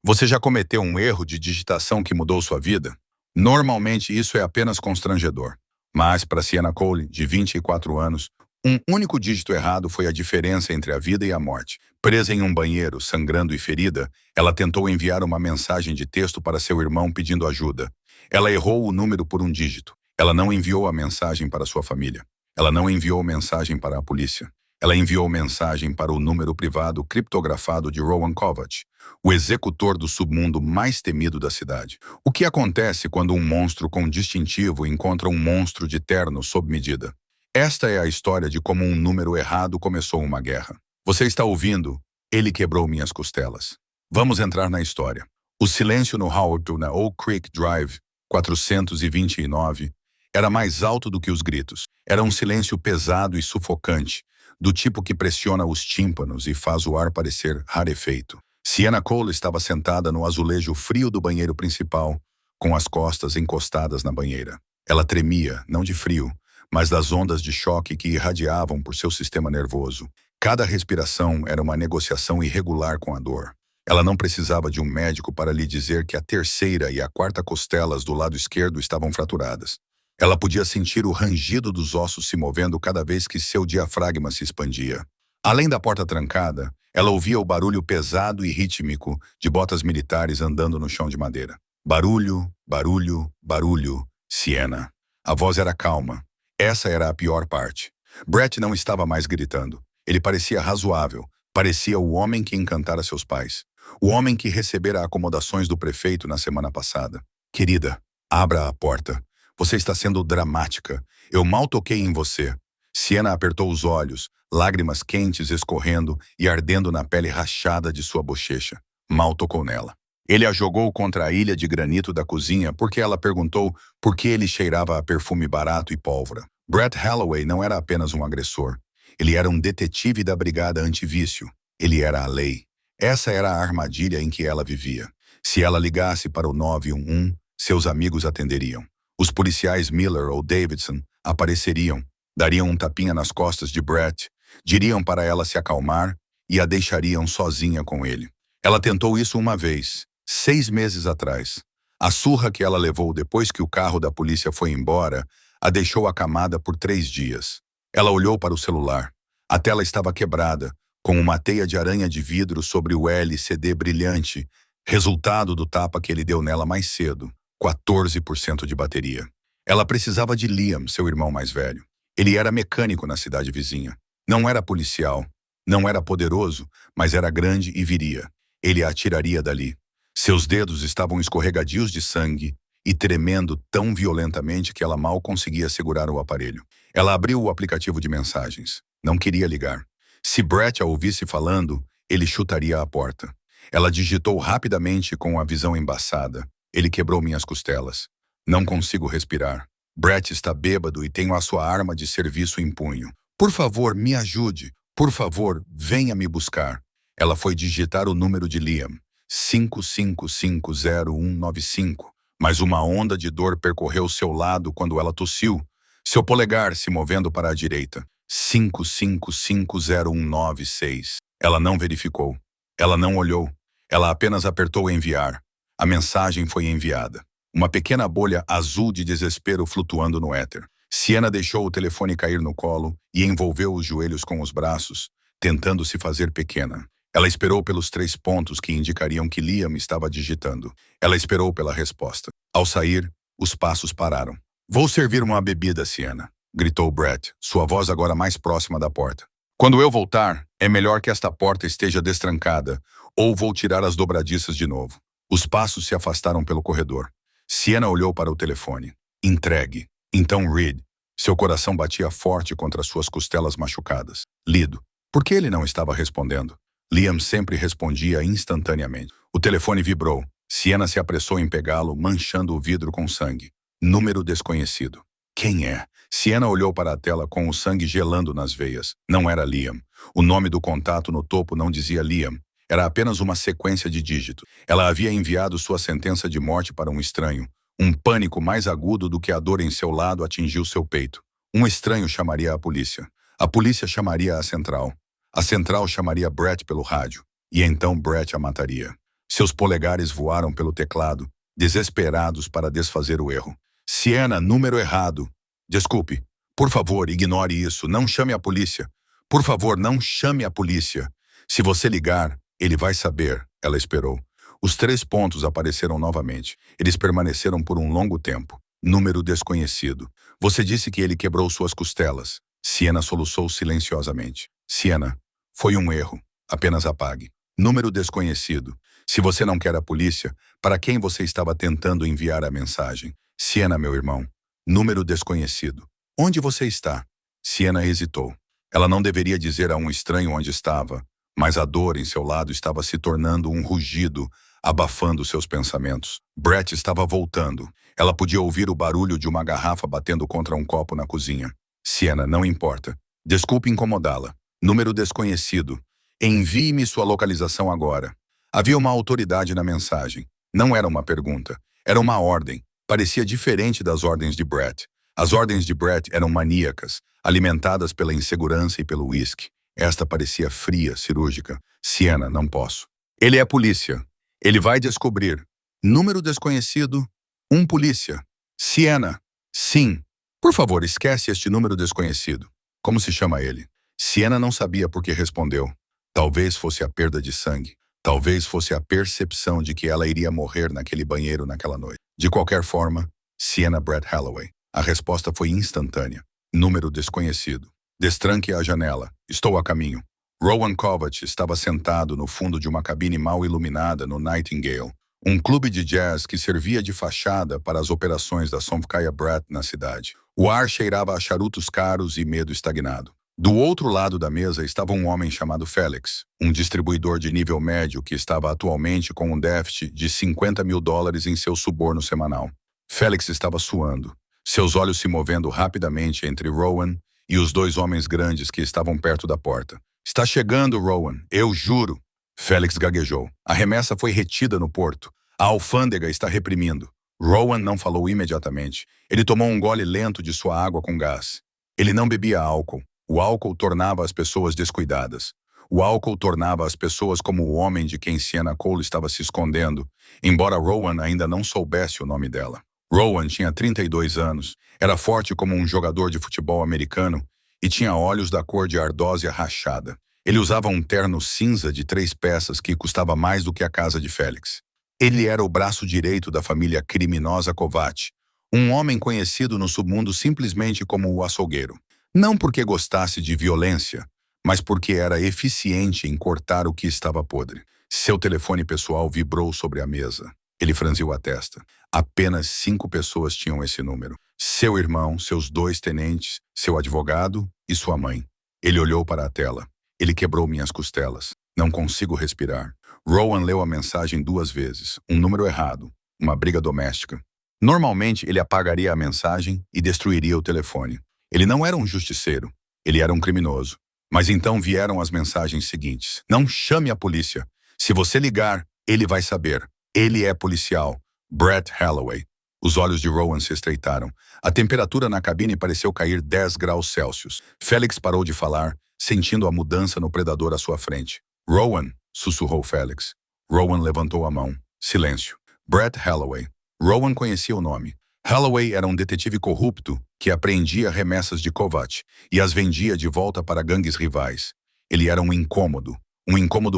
Você já cometeu um erro de digitação que mudou sua vida? Normalmente isso é apenas constrangedor. Mas para Sienna Cole, de 24 anos, um único dígito errado foi a diferença entre a vida e a morte. Presa em um banheiro, sangrando e ferida, ela tentou enviar uma mensagem de texto para seu irmão pedindo ajuda. Ela errou o número por um dígito. Ela não enviou a mensagem para sua família. Ela não enviou mensagem para a polícia. Ela enviou mensagem para o número privado criptografado de Rowan Kovacs, o executor do submundo mais temido da cidade. O que acontece quando um monstro com distintivo encontra um monstro de terno sob medida? Esta é a história de como um número errado começou uma guerra. Você está ouvindo? Ele quebrou minhas costelas. Vamos entrar na história. O silêncio no Howard na Oak Creek Drive, 429, era mais alto do que os gritos. Era um silêncio pesado e sufocante, do tipo que pressiona os tímpanos e faz o ar parecer rarefeito. Sienna Cole estava sentada no azulejo frio do banheiro principal, com as costas encostadas na banheira. Ela tremia, não de frio, mas das ondas de choque que irradiavam por seu sistema nervoso. Cada respiração era uma negociação irregular com a dor. Ela não precisava de um médico para lhe dizer que a terceira e a quarta costelas do lado esquerdo estavam fraturadas. Ela podia sentir o rangido dos ossos se movendo cada vez que seu diafragma se expandia. Além da porta trancada, ela ouvia o barulho pesado e rítmico de botas militares andando no chão de madeira. Barulho, barulho, barulho, Sienna. A voz era calma. Essa era a pior parte. Brett não estava mais gritando. Ele parecia razoável. Parecia o homem que encantara seus pais. O homem que recebera acomodações do prefeito na semana passada. Querida, abra a porta. Você está sendo dramática. Eu mal toquei em você. Sienna apertou os olhos, lágrimas quentes escorrendo e ardendo na pele rachada de sua bochecha. Mal tocou nela. Ele a jogou contra a ilha de granito da cozinha porque ela perguntou por que ele cheirava a perfume barato e pólvora. Brett Holloway não era apenas um agressor. Ele era um detetive da brigada antivício. Ele era a lei. Essa era a armadilha em que ela vivia. Se ela ligasse para o 911, seus amigos atenderiam. Os policiais Miller ou Davidson apareceriam, dariam um tapinha nas costas de Brett, diriam para ela se acalmar e a deixariam sozinha com ele. Ela tentou isso uma vez, 6 meses atrás. A surra que ela levou depois que o carro da polícia foi embora a deixou acamada por 3 dias. Ela olhou para o celular. A tela estava quebrada, com uma teia de aranha de vidro sobre o LCD brilhante, resultado do tapa que ele deu nela mais cedo. 14% de bateria. Ela precisava de Liam, seu irmão mais velho. Ele era mecânico na cidade vizinha. Não era policial. Não era poderoso, mas era grande e viria. Ele a atiraria dali. Seus dedos estavam escorregadios de sangue e tremendo tão violentamente que ela mal conseguia segurar o aparelho. Ela abriu o aplicativo de mensagens. Não queria ligar. Se Brett a ouvisse falando, ele chutaria a porta. Ela digitou rapidamente com a visão embaçada. Ele quebrou minhas costelas. Não consigo respirar. Brett está bêbado e tenho a sua arma de serviço em punho. Por favor, me ajude. Por favor, venha me buscar. Ela foi digitar o número de Liam. 5550-195. Mas uma onda de dor percorreu seu lado quando ela tossiu. Seu polegar se movendo para a direita. 5550-196. Ela não verificou. Ela não olhou. Ela apenas apertou enviar. A mensagem foi enviada. Uma pequena bolha azul de desespero flutuando no éter. Sienna deixou o telefone cair no colo e envolveu os joelhos com os braços, tentando se fazer pequena. Ela esperou pelos 3 pontos que indicariam que Liam estava digitando. Ela esperou pela resposta. Ao sair, os passos pararam. Vou servir uma bebida, Sienna, gritou Brett, sua voz agora mais próxima da porta. Quando eu voltar, é melhor que esta porta esteja destrancada, ou vou tirar as dobradiças de novo. Os passos se afastaram pelo corredor. Sienna olhou para o telefone. Entregue. Então Reed. Seu coração batia forte contra suas costelas machucadas. Lido. Por que ele não estava respondendo? Liam sempre respondia instantaneamente. O telefone vibrou. Sienna se apressou em pegá-lo, manchando o vidro com sangue. Número desconhecido. Quem é? Sienna olhou para a tela com o sangue gelando nas veias. Não era Liam. O nome do contato no topo não dizia Liam. Era apenas uma sequência de dígitos. Ela havia enviado sua sentença de morte para um estranho. Um pânico mais agudo do que a dor em seu lado atingiu seu peito. Um estranho chamaria a polícia. A polícia chamaria a central. A central chamaria Brett pelo rádio. E então Brett a mataria. Seus polegares voaram pelo teclado, desesperados para desfazer o erro. Siena, número errado. Desculpe. Por favor, ignore isso. Não chame a polícia. Por favor, não chame a polícia. Se você ligar, ele vai saber, ela esperou. Os 3 pontos apareceram novamente. Eles permaneceram por um longo tempo. Número desconhecido. Você disse que ele quebrou suas costelas. Siena soluçou silenciosamente. Siena, foi um erro. Apenas apague. Número desconhecido. Se você não quer a polícia, para quem você estava tentando enviar a mensagem? Siena, meu irmão. Número desconhecido. Onde você está? Siena hesitou. Ela não deveria dizer a um estranho onde estava, mas a dor em seu lado estava se tornando um rugido, abafando seus pensamentos. Brett estava voltando. Ela podia ouvir o barulho de uma garrafa batendo contra um copo na cozinha. Siena, não importa. Desculpe incomodá-la. Número desconhecido. Envie-me sua localização agora. Havia uma autoridade na mensagem. Não era uma pergunta. Era uma ordem. Parecia diferente das ordens de Brett. As ordens de Brett eram maníacas, alimentadas pela insegurança e pelo uísque. Esta parecia fria, cirúrgica. Siena, não posso. Ele é polícia. Ele vai descobrir. Número desconhecido. Um polícia. Siena. Sim. Por favor, esquece este número desconhecido. Como se chama ele? Siena não sabia por que respondeu. Talvez fosse a perda de sangue. Talvez fosse a percepção de que ela iria morrer naquele banheiro naquela noite. De qualquer forma, Siena Brett Holloway. A resposta foi instantânea. Número desconhecido. Destranque a janela. Estou a caminho. Rowan Kovacs estava sentado no fundo de uma cabine mal iluminada no Nightingale, um clube de jazz que servia de fachada para as operações da Somkaya Brett na cidade. O ar cheirava a charutos caros e medo estagnado. Do outro lado da mesa estava um homem chamado Felix, um distribuidor de nível médio que estava atualmente com um déficit de $50 mil em seu suborno semanal. Felix estava suando, seus olhos se movendo rapidamente entre Rowan e os 2 homens grandes que estavam perto da porta. Está chegando, Rowan, eu juro. Felix gaguejou. A remessa foi retida no porto. A alfândega está reprimindo. Rowan não falou imediatamente. Ele tomou um gole lento de sua água com gás. Ele não bebia álcool. O álcool tornava as pessoas descuidadas. O álcool tornava as pessoas como o homem de quem Siena Cole estava se escondendo, embora Rowan ainda não soubesse o nome dela. Rowan tinha 32 anos, era forte como um jogador de futebol americano e tinha olhos da cor de ardósia rachada. Ele usava um terno cinza de 3 peças que custava mais do que a casa de Félix. Ele era o braço direito da família criminosa Kovacs, um homem conhecido no submundo simplesmente como o açougueiro. Não porque gostasse de violência, mas porque era eficiente em cortar o que estava podre. Seu telefone pessoal vibrou sobre a mesa. Ele franziu a testa. Apenas 5 pessoas tinham esse número. Seu irmão, seus 2 tenentes, seu advogado e sua mãe. Ele olhou para a tela. Ele quebrou minhas costelas. Não consigo respirar. Rowan leu a mensagem 2 vezes. Um número errado. Uma briga doméstica. Normalmente, ele apagaria a mensagem e destruiria o telefone. Ele não era um justiceiro. Ele era um criminoso. Mas então vieram as mensagens seguintes. Não chame a polícia. Se você ligar, ele vai saber. Ele é policial. Brett Holloway. Os olhos de Rowan se estreitaram. A temperatura na cabine pareceu cair 10 graus Celsius. Félix parou de falar, sentindo a mudança no predador à sua frente. Rowan, sussurrou Félix. Rowan levantou a mão. Silêncio. Brett Holloway. Rowan conhecia o nome. Holloway era um detetive corrupto que apreendia remessas de Kovacs e as vendia de volta para gangues rivais. Ele era um incômodo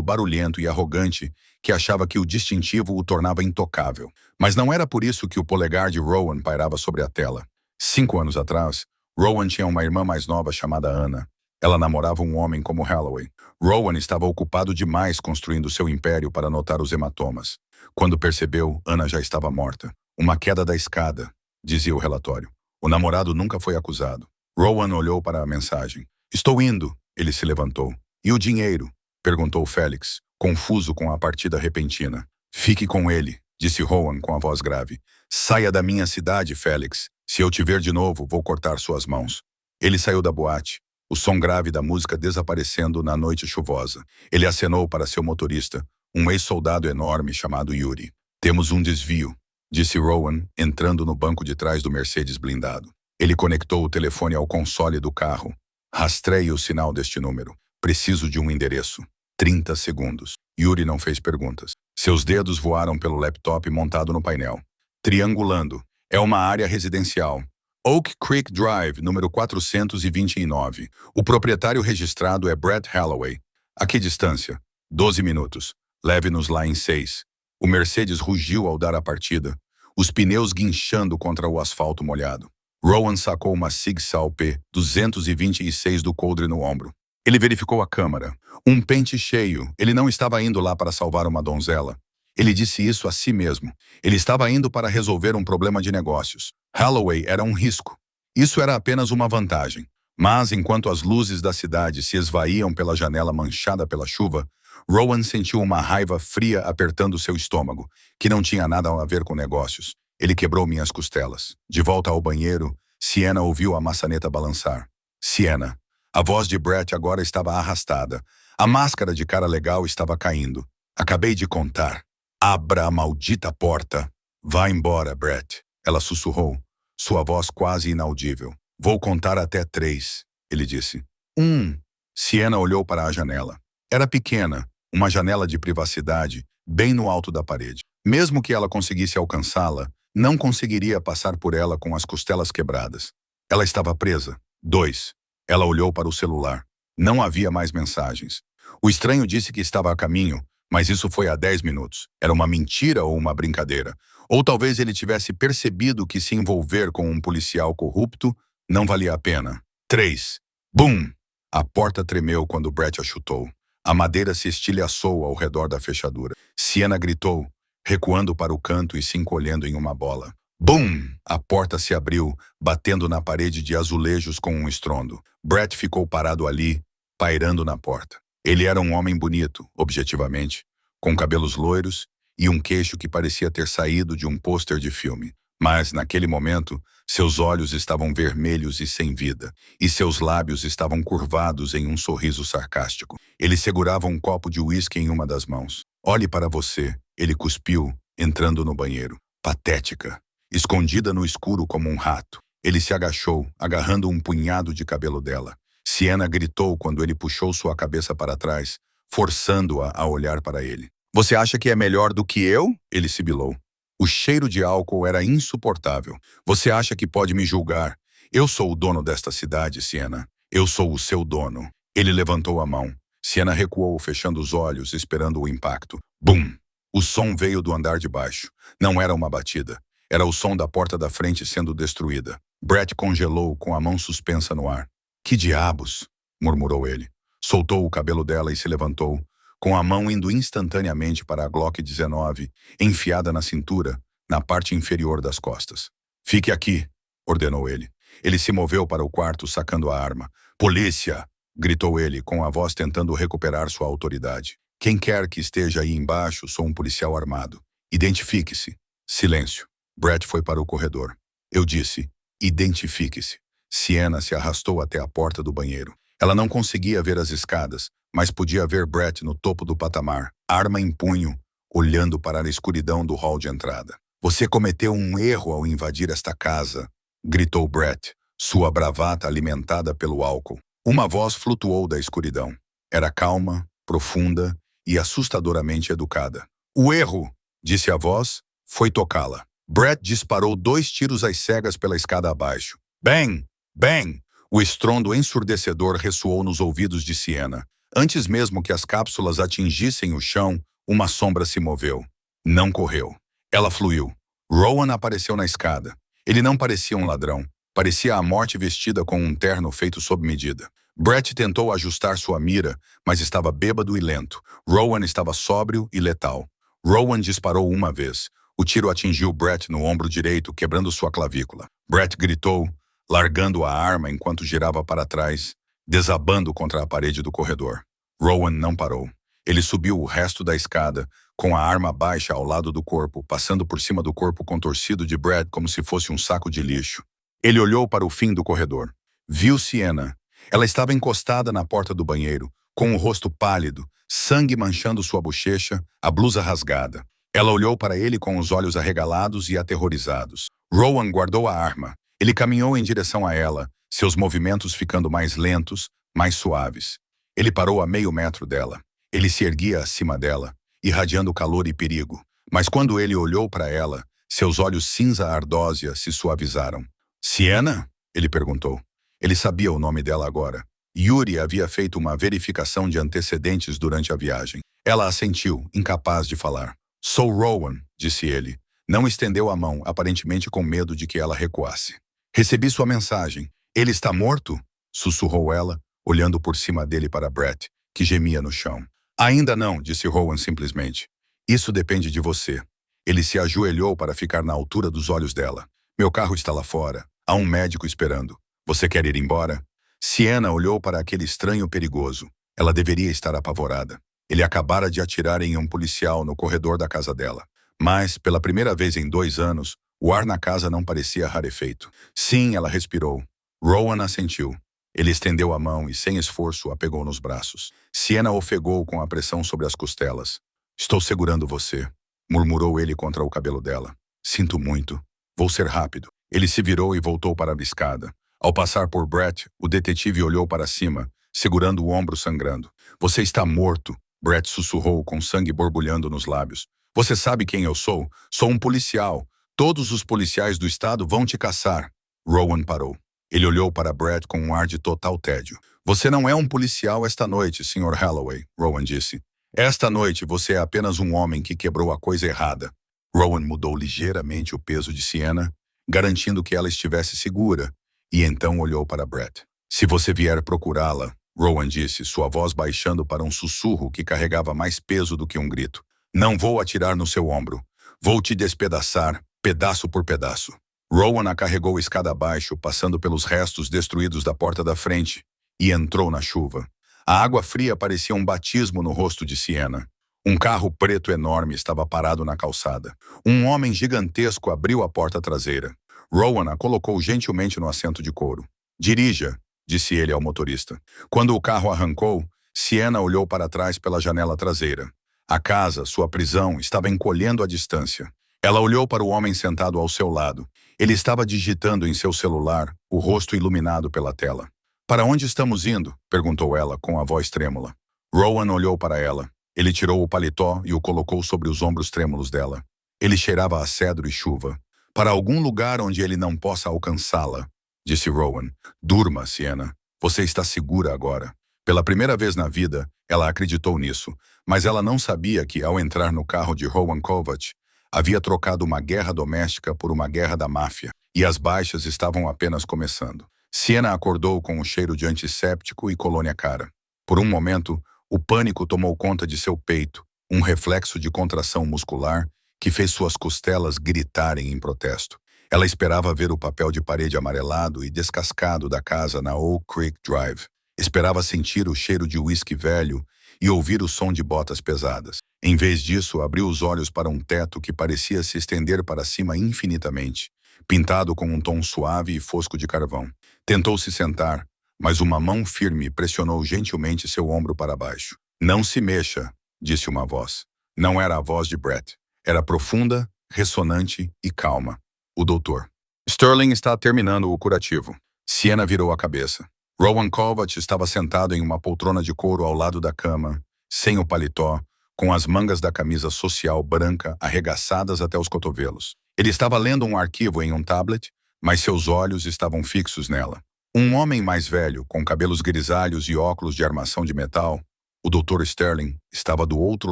barulhento e arrogante que achava que o distintivo o tornava intocável. Mas não era por isso que o polegar de Rowan pairava sobre a tela. 5 anos atrás, Rowan tinha uma irmã mais nova chamada Anna. Ela namorava um homem como Holloway. Rowan estava ocupado demais construindo seu império para notar os hematomas. Quando percebeu, Anna já estava morta. Uma queda da escada, dizia o relatório. O namorado nunca foi acusado. Rowan olhou para a mensagem. Estou indo. Ele se levantou. E o dinheiro? Perguntou Félix, confuso com a partida repentina. Fique com ele, disse Rowan com a voz grave. Saia da minha cidade, Félix. Se eu te ver de novo, vou cortar suas mãos. Ele saiu da boate, o som grave da música desaparecendo na noite chuvosa. Ele acenou para seu motorista, um ex-soldado enorme chamado Yuri. Temos um desvio, disse Rowan, entrando no banco de trás do Mercedes blindado. Ele conectou o telefone ao console do carro. Rastreie o sinal deste número. Preciso de um endereço. 30 segundos. Yuri não fez perguntas. Seus dedos voaram pelo laptop montado no painel. Triangulando. É uma área residencial. Oak Creek Drive, número 429. O proprietário registrado é Brett Holloway. A que distância? 12 minutos. Leve-nos lá em 6. O Mercedes rugiu ao dar a partida, os pneus guinchando contra o asfalto molhado. Rowan sacou uma Sig Sauer P226 do coldre no ombro. Ele verificou a câmara. Um pente cheio. Ele não estava indo lá para salvar uma donzela. Ele disse isso a si mesmo. Ele estava indo para resolver um problema de negócios. Holloway era um risco. Isso era apenas uma vantagem. Mas, enquanto as luzes da cidade se esvaíam pela janela manchada pela chuva, Rowan sentiu uma raiva fria apertando seu estômago, que não tinha nada a ver com negócios. Ele quebrou minhas costelas. De volta ao banheiro, Sienna ouviu a maçaneta balançar. Sienna. A voz de Brett agora estava arrastada. A máscara de cara legal estava caindo. Acabei de contar. Abra a maldita porta. Vá embora, Brett. Ela sussurrou, sua voz quase inaudível. Vou contar até 3, ele disse. 1. Sienna olhou para a janela. Era pequena, uma janela de privacidade, bem no alto da parede. Mesmo que ela conseguisse alcançá-la, não conseguiria passar por ela com as costelas quebradas. Ela estava presa. 2. Ela olhou para o celular. Não havia mais mensagens. O estranho disse que estava a caminho, mas isso foi há 10 minutos. Era uma mentira ou uma brincadeira? Ou talvez ele tivesse percebido que se envolver com um policial corrupto não valia a pena. 3. Bum! A porta tremeu quando Brett a chutou. A madeira se estilhaçou ao redor da fechadura. Sienna gritou, recuando para o canto e se encolhendo em uma bola. Bum! A porta se abriu, batendo na parede de azulejos com um estrondo. Brett ficou parado ali, pairando na porta. Ele era um homem bonito, objetivamente, com cabelos loiros e um queixo que parecia ter saído de um pôster de filme. Mas, naquele momento, seus olhos estavam vermelhos e sem vida, e seus lábios estavam curvados em um sorriso sarcástico. Ele segurava um copo de uísque em uma das mãos. Olhe para você, ele cuspiu, entrando no banheiro. Patética. Escondida no escuro como um rato. Ele se agachou, agarrando um punhado de cabelo dela. Sienna gritou quando ele puxou sua cabeça para trás, forçando-a a olhar para ele. Você acha que é melhor do que eu? Ele sibilou. O cheiro de álcool era insuportável. Você acha que pode me julgar? Eu sou o dono desta cidade, Sienna. Eu sou o seu dono. Ele levantou a mão. Sienna recuou, fechando os olhos, esperando o impacto. Bum! O som veio do andar de baixo. Não era uma batida. Era o som da porta da frente sendo destruída. Brett congelou com a mão suspensa no ar. Que diabos? Murmurou ele. Soltou o cabelo dela e se levantou, com a mão indo instantaneamente para a Glock 19, enfiada na cintura, na parte inferior das costas. Fique aqui, ordenou ele. Ele se moveu para o quarto, sacando a arma. Polícia! Gritou ele, com a voz tentando recuperar sua autoridade. Quem quer que esteja aí embaixo, sou um policial armado. Identifique-se. Silêncio. Brett foi para o corredor. Eu disse, identifique-se. Sienna se arrastou até a porta do banheiro. Ela não conseguia ver as escadas, mas podia ver Brett no topo do patamar, arma em punho, olhando para a escuridão do hall de entrada. Você cometeu um erro ao invadir esta casa, gritou Brett, sua bravata alimentada pelo álcool. Uma voz flutuou da escuridão. Era calma, profunda e assustadoramente educada. O erro, disse a voz, foi tocá-la. Brett disparou 2 tiros às cegas pela escada abaixo. Bang! Bang! O estrondo ensurdecedor ressoou nos ouvidos de Sienna. Antes mesmo que as cápsulas atingissem o chão, uma sombra se moveu. Não correu. Ela fluiu. Rowan apareceu na escada. Ele não parecia um ladrão. Parecia a morte vestida com um terno feito sob medida. Brett tentou ajustar sua mira, mas estava bêbado e lento. Rowan estava sóbrio e letal. Rowan disparou uma vez. O tiro atingiu Brett no ombro direito, quebrando sua clavícula. Brett gritou, largando a arma enquanto girava para trás, desabando contra a parede do corredor. Rowan não parou. Ele subiu o resto da escada, com a arma baixa ao lado do corpo, passando por cima do corpo contorcido de Brett como se fosse um saco de lixo. Ele olhou para o fim do corredor. Viu Sienna. Ela estava encostada na porta do banheiro, com o rosto pálido, sangue manchando sua bochecha, a blusa rasgada. Ela olhou para ele com os olhos arregalados e aterrorizados. Rowan guardou a arma. Ele caminhou em direção a ela, seus movimentos ficando mais lentos, mais suaves. Ele parou a meio metro dela. Ele se erguia acima dela, irradiando calor e perigo. Mas quando ele olhou para ela, seus olhos cinza ardósia se suavizaram. Sienna? Ele perguntou. Ele sabia o nome dela agora. Yuri havia feito uma verificação de antecedentes durante a viagem. Ela assentiu, incapaz de falar. Sou Rowan, disse ele. Não estendeu a mão, aparentemente com medo de que ela recuasse. Recebi sua mensagem. Ele está morto? Sussurrou ela, olhando por cima dele para Brett, que gemia no chão. Ainda não, disse Rowan simplesmente. Isso depende de você. Ele se ajoelhou para ficar na altura dos olhos dela. Meu carro está lá fora. Há um médico esperando. Você quer ir embora? Sienna olhou para aquele estranho perigoso. Ela deveria estar apavorada. Ele acabara de atirar em um policial no corredor da casa dela. Mas, pela primeira vez em 2 anos, o ar na casa não parecia rarefeito. Sim, ela respirou. Rowan assentiu. Ele estendeu a mão e, sem esforço, a pegou nos braços. Sienna ofegou com a pressão sobre as costelas. Estou segurando você, murmurou ele contra o cabelo dela. Sinto muito. Vou ser rápido. Ele se virou e voltou para a escada. Ao passar por Brett, o detetive olhou para cima, segurando o ombro sangrando. Você está morto, Brett sussurrou com sangue borbulhando nos lábios. Você sabe quem eu sou? Sou um policial. Todos os policiais do estado vão te caçar. Rowan parou. Ele olhou para Brett com um ar de total tédio. Você não é um policial esta noite, Sr. Holloway, Rowan disse. Esta noite você é apenas um homem que quebrou a coisa errada. Rowan mudou ligeiramente o peso de Sienna, garantindo que ela estivesse segura, e então olhou para Brett. Se você vier procurá-la, Rowan disse, sua voz baixando para um sussurro que carregava mais peso do que um grito. Não vou atirar no seu ombro. Vou te despedaçar, pedaço por pedaço. Rowan a carregou escada abaixo, passando pelos restos destruídos da porta da frente, e entrou na chuva. A água fria parecia um batismo no rosto de Sienna. Um carro preto enorme estava parado na calçada. Um homem gigantesco abriu a porta traseira. Rowan a colocou gentilmente no assento de couro. Dirija, disse ele ao motorista. Quando o carro arrancou, Sienna olhou para trás pela janela traseira. A casa, sua prisão, estava encolhendo à distância. Ela olhou para o homem sentado ao seu lado. Ele estava digitando em seu celular, o rosto iluminado pela tela. Para onde estamos indo? Perguntou ela, com a voz trêmula. Rowan olhou para ela. Ele tirou o paletó e o colocou sobre os ombros trêmulos dela. Ele cheirava a cedro e chuva. Para algum lugar onde ele não possa alcançá-la, disse Rowan. Durma, Sienna. Você está segura agora. Pela primeira vez na vida, ela acreditou nisso, mas ela não sabia que, ao entrar no carro de Rowan Kovac, havia trocado uma guerra doméstica por uma guerra da máfia, e as baixas estavam apenas começando. Sienna acordou com o cheiro de antisséptico e colônia cara. Por um momento, o pânico tomou conta de seu peito, um reflexo de contração muscular que fez suas costelas gritarem em protesto. Ela esperava ver o papel de parede amarelado e descascado da casa na Oak Creek Drive. Esperava sentir o cheiro de uísque velho e ouvir o som de botas pesadas. Em vez disso, abriu os olhos para um teto que parecia se estender para cima infinitamente, pintado com um tom suave e fosco de carvão. Tentou se sentar, mas uma mão firme pressionou gentilmente seu ombro para baixo. Não se mexa, disse uma voz. Não era a voz de Brett. Era profunda, ressonante e calma. O doutor. Sterling está terminando o curativo. Sienna virou a cabeça. Rowan Kovac estava sentado em uma poltrona de couro ao lado da cama, sem o paletó, com as mangas da camisa social branca arregaçadas até os cotovelos. Ele estava lendo um arquivo em um tablet, mas seus olhos estavam fixos nela. Um homem mais velho, com cabelos grisalhos e óculos de armação de metal, o Dr. Sterling, estava do outro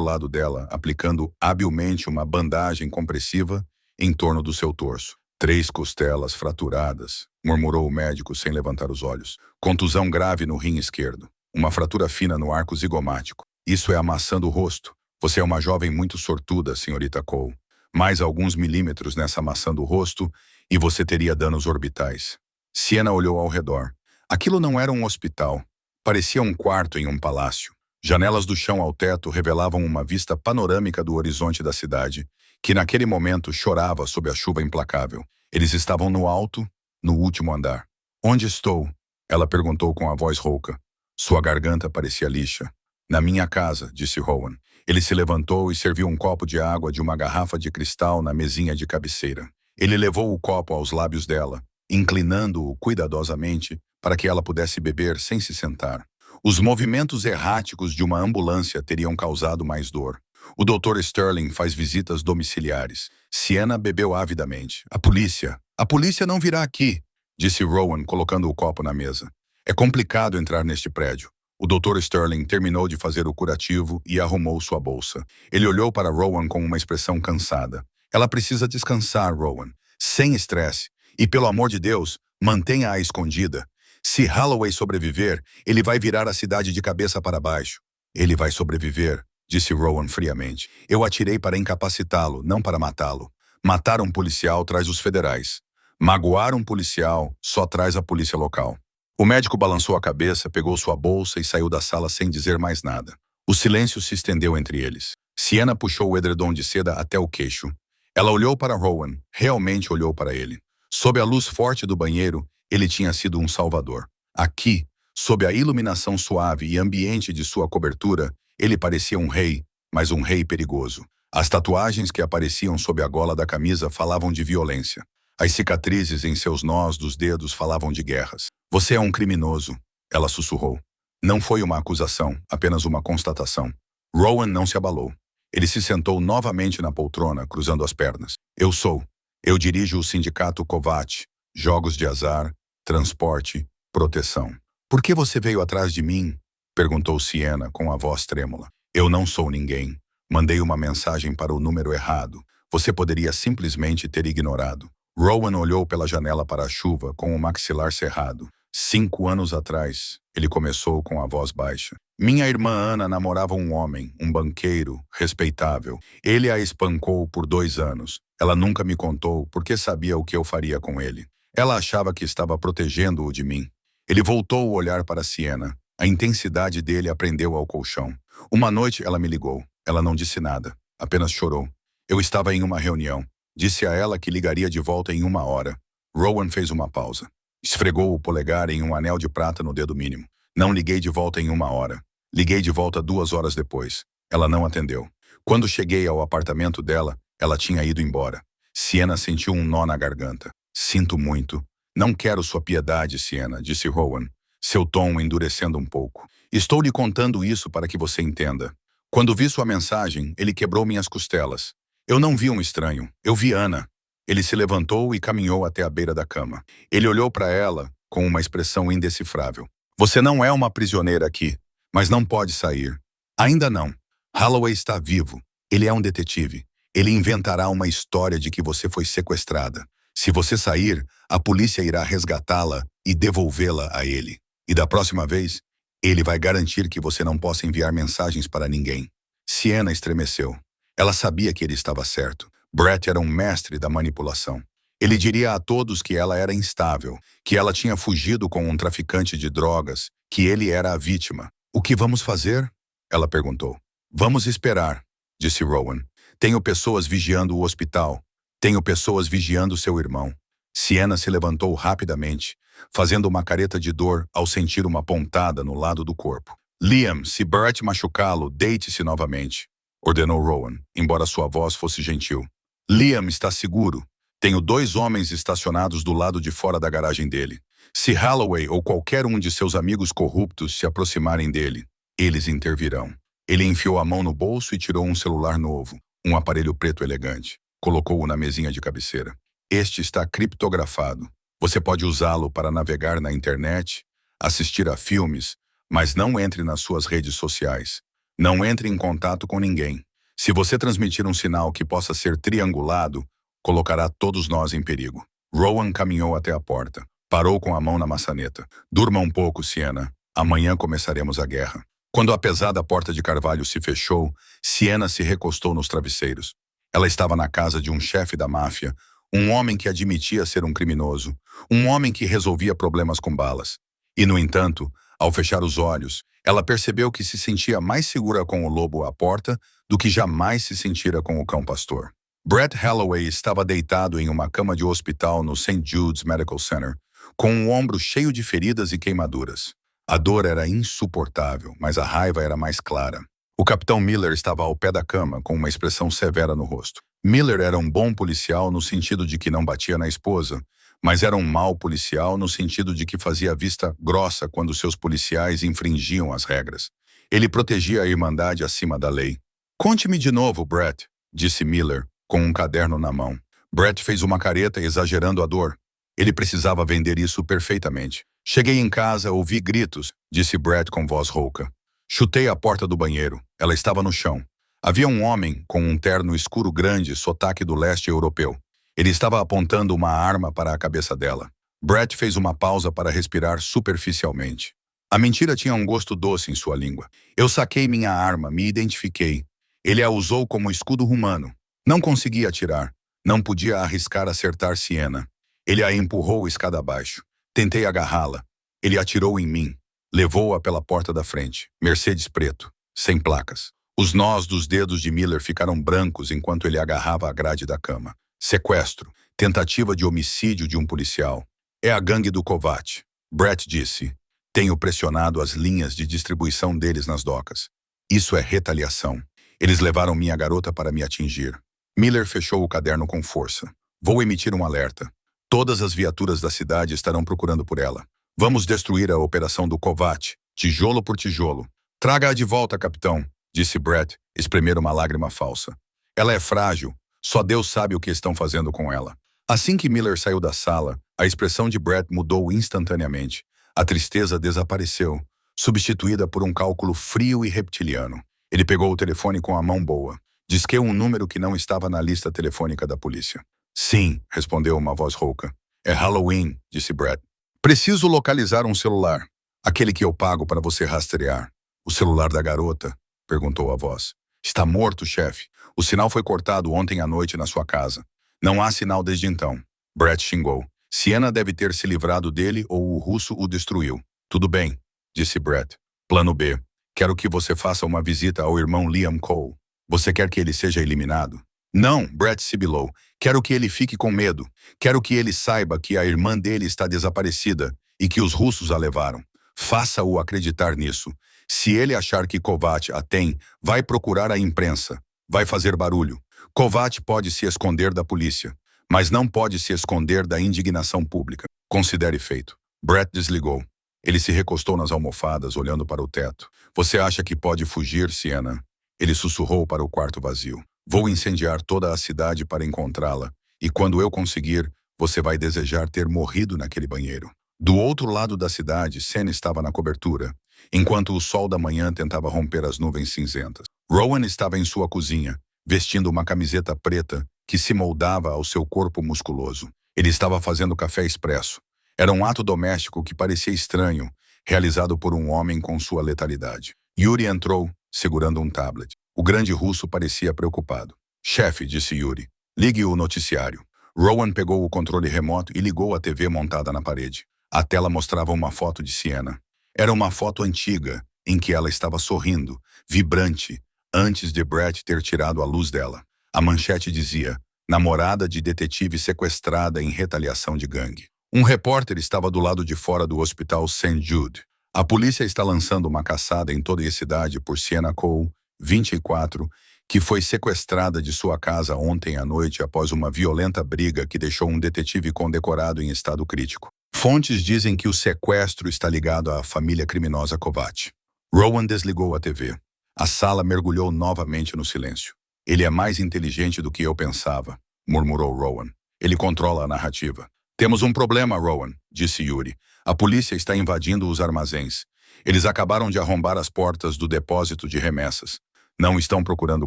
lado dela, aplicando habilmente uma bandagem compressiva em torno do seu torso. 3 costelas fraturadas, murmurou o médico sem levantar os olhos. Contusão grave no rim esquerdo. Uma fratura fina no arco zigomático. Isso é a maçã do rosto. Você é uma jovem muito sortuda, senhorita Cole. Mais alguns milímetros nessa maçã do rosto e você teria danos orbitais. Sienna olhou ao redor. Aquilo não era um hospital. Parecia um quarto em um palácio. Janelas do chão ao teto revelavam uma vista panorâmica do horizonte da cidade, que naquele momento chorava sob a chuva implacável. Eles estavam no alto, no último andar. Onde estou? Ela perguntou com a voz rouca. Sua garganta parecia lixa. Na minha casa, disse Rowan. Ele se levantou e serviu um copo de água de uma garrafa de cristal na mesinha de cabeceira. Ele levou o copo aos lábios dela, inclinando-o cuidadosamente para que ela pudesse beber sem se sentar. Os movimentos erráticos de uma ambulância teriam causado mais dor. O Dr. Sterling faz visitas domiciliares. Sienna bebeu avidamente. A polícia! A polícia não virá aqui, disse Rowan, colocando o copo na mesa. É complicado entrar neste prédio. O Dr. Sterling terminou de fazer o curativo e arrumou sua bolsa. Ele olhou para Rowan com uma expressão cansada. Ela precisa descansar, Rowan. Sem estresse. E, pelo amor de Deus, mantenha-a escondida. Se Holloway sobreviver, ele vai virar a cidade de cabeça para baixo. Ele vai sobreviver, disse Rowan friamente. Eu atirei para incapacitá-lo, não para matá-lo. Matar um policial traz os federais. Magoar um policial só traz a polícia local. O médico balançou a cabeça, pegou sua bolsa e saiu da sala sem dizer mais nada. O silêncio se estendeu entre eles. Sienna puxou o edredom de seda até o queixo. Ela olhou para Rowan, realmente olhou para ele. Sob a luz forte do banheiro, ele tinha sido um salvador. Aqui, sob a iluminação suave e ambiente de sua cobertura, ele parecia um rei, mas um rei perigoso. As tatuagens que apareciam sob a gola da camisa falavam de violência. As cicatrizes em seus nós dos dedos falavam de guerras. Você é um criminoso, ela sussurrou. Não foi uma acusação, apenas uma constatação. Rowan não se abalou. Ele se sentou novamente na poltrona, cruzando as pernas. Eu sou. Eu dirijo o sindicato Kovat, jogos de azar, transporte, proteção. Por que você veio atrás de mim? Perguntou Sienna com a voz trêmula. Eu não sou ninguém. Mandei uma mensagem para o número errado. Você poderia simplesmente ter ignorado. Rowan olhou pela janela para a chuva com o maxilar cerrado. 5 anos atrás, ele começou com a voz baixa. Minha irmã Ana namorava um homem, um banqueiro, respeitável. Ele a espancou por 2 anos. Ela nunca me contou porque sabia o que eu faria com ele. Ela achava que estava protegendo-o de mim. Ele voltou o olhar para Sienna. A intensidade dele aprendeu ao colchão. Uma noite ela me ligou. Ela não disse nada, apenas chorou. Eu estava em uma reunião. Disse a ela que ligaria de volta em 1 hora. Rowan fez uma pausa. Esfregou o polegar em um anel de prata no dedo mínimo. Não liguei de volta em 1 hora. Liguei de volta 2 horas depois. Ela não atendeu. Quando cheguei ao apartamento dela, ela tinha ido embora. Sienna sentiu um nó na garganta. Sinto muito. Não quero sua piedade, Sienna, disse Rowan, seu tom endurecendo um pouco. Estou lhe contando isso para que você entenda. Quando vi sua mensagem, ele quebrou minhas costelas. Eu não vi um estranho. Eu vi Ana. Ele se levantou e caminhou até a beira da cama. Ele olhou para ela com uma expressão indecifrável. Você não é uma prisioneira aqui, mas não pode sair. Ainda não. Holloway está vivo. Ele é um detetive. Ele inventará uma história de que você foi sequestrada. Se você sair, a polícia irá resgatá-la e devolvê-la a ele. E da próxima vez, ele vai garantir que você não possa enviar mensagens para ninguém. Sienna estremeceu. Ela sabia que ele estava certo. Brett era um mestre da manipulação. Ele diria a todos que ela era instável, que ela tinha fugido com um traficante de drogas, que ele era a vítima. O que vamos fazer? Ela perguntou. Vamos esperar, disse Rowan. Tenho pessoas vigiando o hospital. Tenho pessoas vigiando seu irmão. Sienna se levantou rapidamente, fazendo uma careta de dor ao sentir uma pontada no lado do corpo. Liam, se Brett machucá-lo, deite-se novamente, ordenou Rowan, embora sua voz fosse gentil. Liam está seguro. Tenho 2 homens estacionados do lado de fora da garagem dele. Se Holloway ou qualquer um de seus amigos corruptos se aproximarem dele, eles intervirão. Ele enfiou a mão no bolso e tirou um celular novo, um aparelho preto elegante. Colocou-o na mesinha de cabeceira. Este está criptografado. Você pode usá-lo para navegar na internet, assistir a filmes, mas não entre nas suas redes sociais. Não entre em contato com ninguém. Se você transmitir um sinal que possa ser triangulado, colocará todos nós em perigo. Rowan caminhou até a porta. Parou com a mão na maçaneta. Durma um pouco, Sienna. Amanhã começaremos a guerra. Quando a pesada porta de carvalho se fechou, Sienna se recostou nos travesseiros. Ela estava na casa de um chefe da máfia, um homem que admitia ser um criminoso, um homem que resolvia problemas com balas. E, no entanto, ao fechar os olhos, ela percebeu que se sentia mais segura com o lobo à porta do que jamais se sentira com o cão-pastor. Brett Holloway estava deitado em uma cama de hospital no St. Jude's Medical Center, com um ombro cheio de feridas e queimaduras. A dor era insuportável, mas a raiva era mais clara. O capitão Miller estava ao pé da cama, com uma expressão severa no rosto. Miller era um bom policial no sentido de que não batia na esposa, mas era um mau policial no sentido de que fazia vista grossa quando seus policiais infringiam as regras. Ele protegia a Irmandade acima da lei. Conte-me de novo, Brett, disse Miller, com um caderno na mão. Brett fez uma careta exagerando a dor. Ele precisava vender isso perfeitamente. Cheguei em casa, ouvi gritos, disse Brett com voz rouca. Chutei a porta do banheiro. Ela estava no chão. Havia um homem com um terno escuro grande, sotaque do leste europeu. Ele estava apontando uma arma para a cabeça dela. Brett fez uma pausa para respirar superficialmente. A mentira tinha um gosto doce em sua língua. Eu saquei minha arma, me identifiquei. Ele a usou como escudo romano. Não conseguia atirar. Não podia arriscar acertar Sienna. Ele a empurrou escada abaixo. Tentei agarrá-la. Ele atirou em mim. Levou-a pela porta da frente. Mercedes preto, sem placas. Os nós dos dedos de Miller ficaram brancos enquanto ele agarrava a grade da cama. Sequestro. Tentativa de homicídio de um policial. É a gangue do Kovac. Brett disse. Tenho pressionado as linhas de distribuição deles nas docas. Isso é retaliação. Eles levaram minha garota para me atingir. Miller fechou o caderno com força. Vou emitir um alerta. Todas as viaturas da cidade estarão procurando por ela. Vamos destruir a operação do Kovac, tijolo por tijolo. Traga-a de volta, capitão, disse Brett, espremer uma lágrima falsa. Ela é frágil. Só Deus sabe o que estão fazendo com ela. Assim que Miller saiu da sala, a expressão de Brett mudou instantaneamente. A tristeza desapareceu, substituída por um cálculo frio e reptiliano. Ele pegou o telefone com a mão boa. Disqueu um número que não estava na lista telefônica da polícia. Sim, respondeu uma voz rouca. É Halloween, disse Brett. Preciso localizar um celular. Aquele que eu pago para você rastrear. O celular da garota? Perguntou a voz. Está morto, chefe. O sinal foi cortado ontem à noite na sua casa. Não há sinal desde então. Brett xingou. Sienna deve ter se livrado dele ou o russo o destruiu. Tudo bem, disse Brett. Plano B. Quero que você faça uma visita ao irmão Liam Cole. Você quer que ele seja eliminado? Não, Brett sibilou. Quero que ele fique com medo. Quero que ele saiba que a irmã dele está desaparecida e que os russos a levaram. Faça-o acreditar nisso. Se ele achar que Kovac a tem, vai procurar a imprensa. Vai fazer barulho. Kovac pode se esconder da polícia, mas não pode se esconder da indignação pública. Considere feito. Brett desligou. Ele se recostou nas almofadas, olhando para o teto. Você acha que pode fugir, Sienna? Ele sussurrou para o quarto vazio. Vou incendiar toda a cidade para encontrá-la, e quando eu conseguir, você vai desejar ter morrido naquele banheiro. Do outro lado da cidade, Sen estava na cobertura, enquanto o sol da manhã tentava romper as nuvens cinzentas. Rowan estava em sua cozinha, vestindo uma camiseta preta que se moldava ao seu corpo musculoso. Ele estava fazendo café expresso. Era um ato doméstico que parecia estranho, realizado por um homem com sua letalidade. Yuri entrou, segurando um tablet. O grande russo parecia preocupado. Chefe, disse Yuri, ligue o noticiário. Rowan pegou o controle remoto e ligou a TV montada na parede. A tela mostrava uma foto de Sienna. Era uma foto antiga, em que ela estava sorrindo, vibrante, antes de Brett ter tirado a luz dela. A manchete dizia, namorada de detetive sequestrada em retaliação de gangue. Um repórter estava do lado de fora do hospital St. Jude. A polícia está lançando uma caçada em toda a cidade por Sienna Cole, 24, que foi sequestrada de sua casa ontem à noite após uma violenta briga que deixou um detetive condecorado em estado crítico. Fontes dizem que o sequestro está ligado à família criminosa Kovac. Rowan desligou a TV. A sala mergulhou novamente no silêncio. Ele é mais inteligente do que eu pensava, murmurou Rowan. Ele controla a narrativa. Temos um problema, Rowan, disse Yuri. A polícia está invadindo os armazéns. Eles acabaram de arrombar as portas do depósito de remessas. Não estão procurando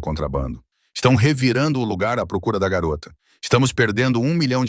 contrabando. Estão revirando o lugar à procura da garota. Estamos perdendo $1 milhão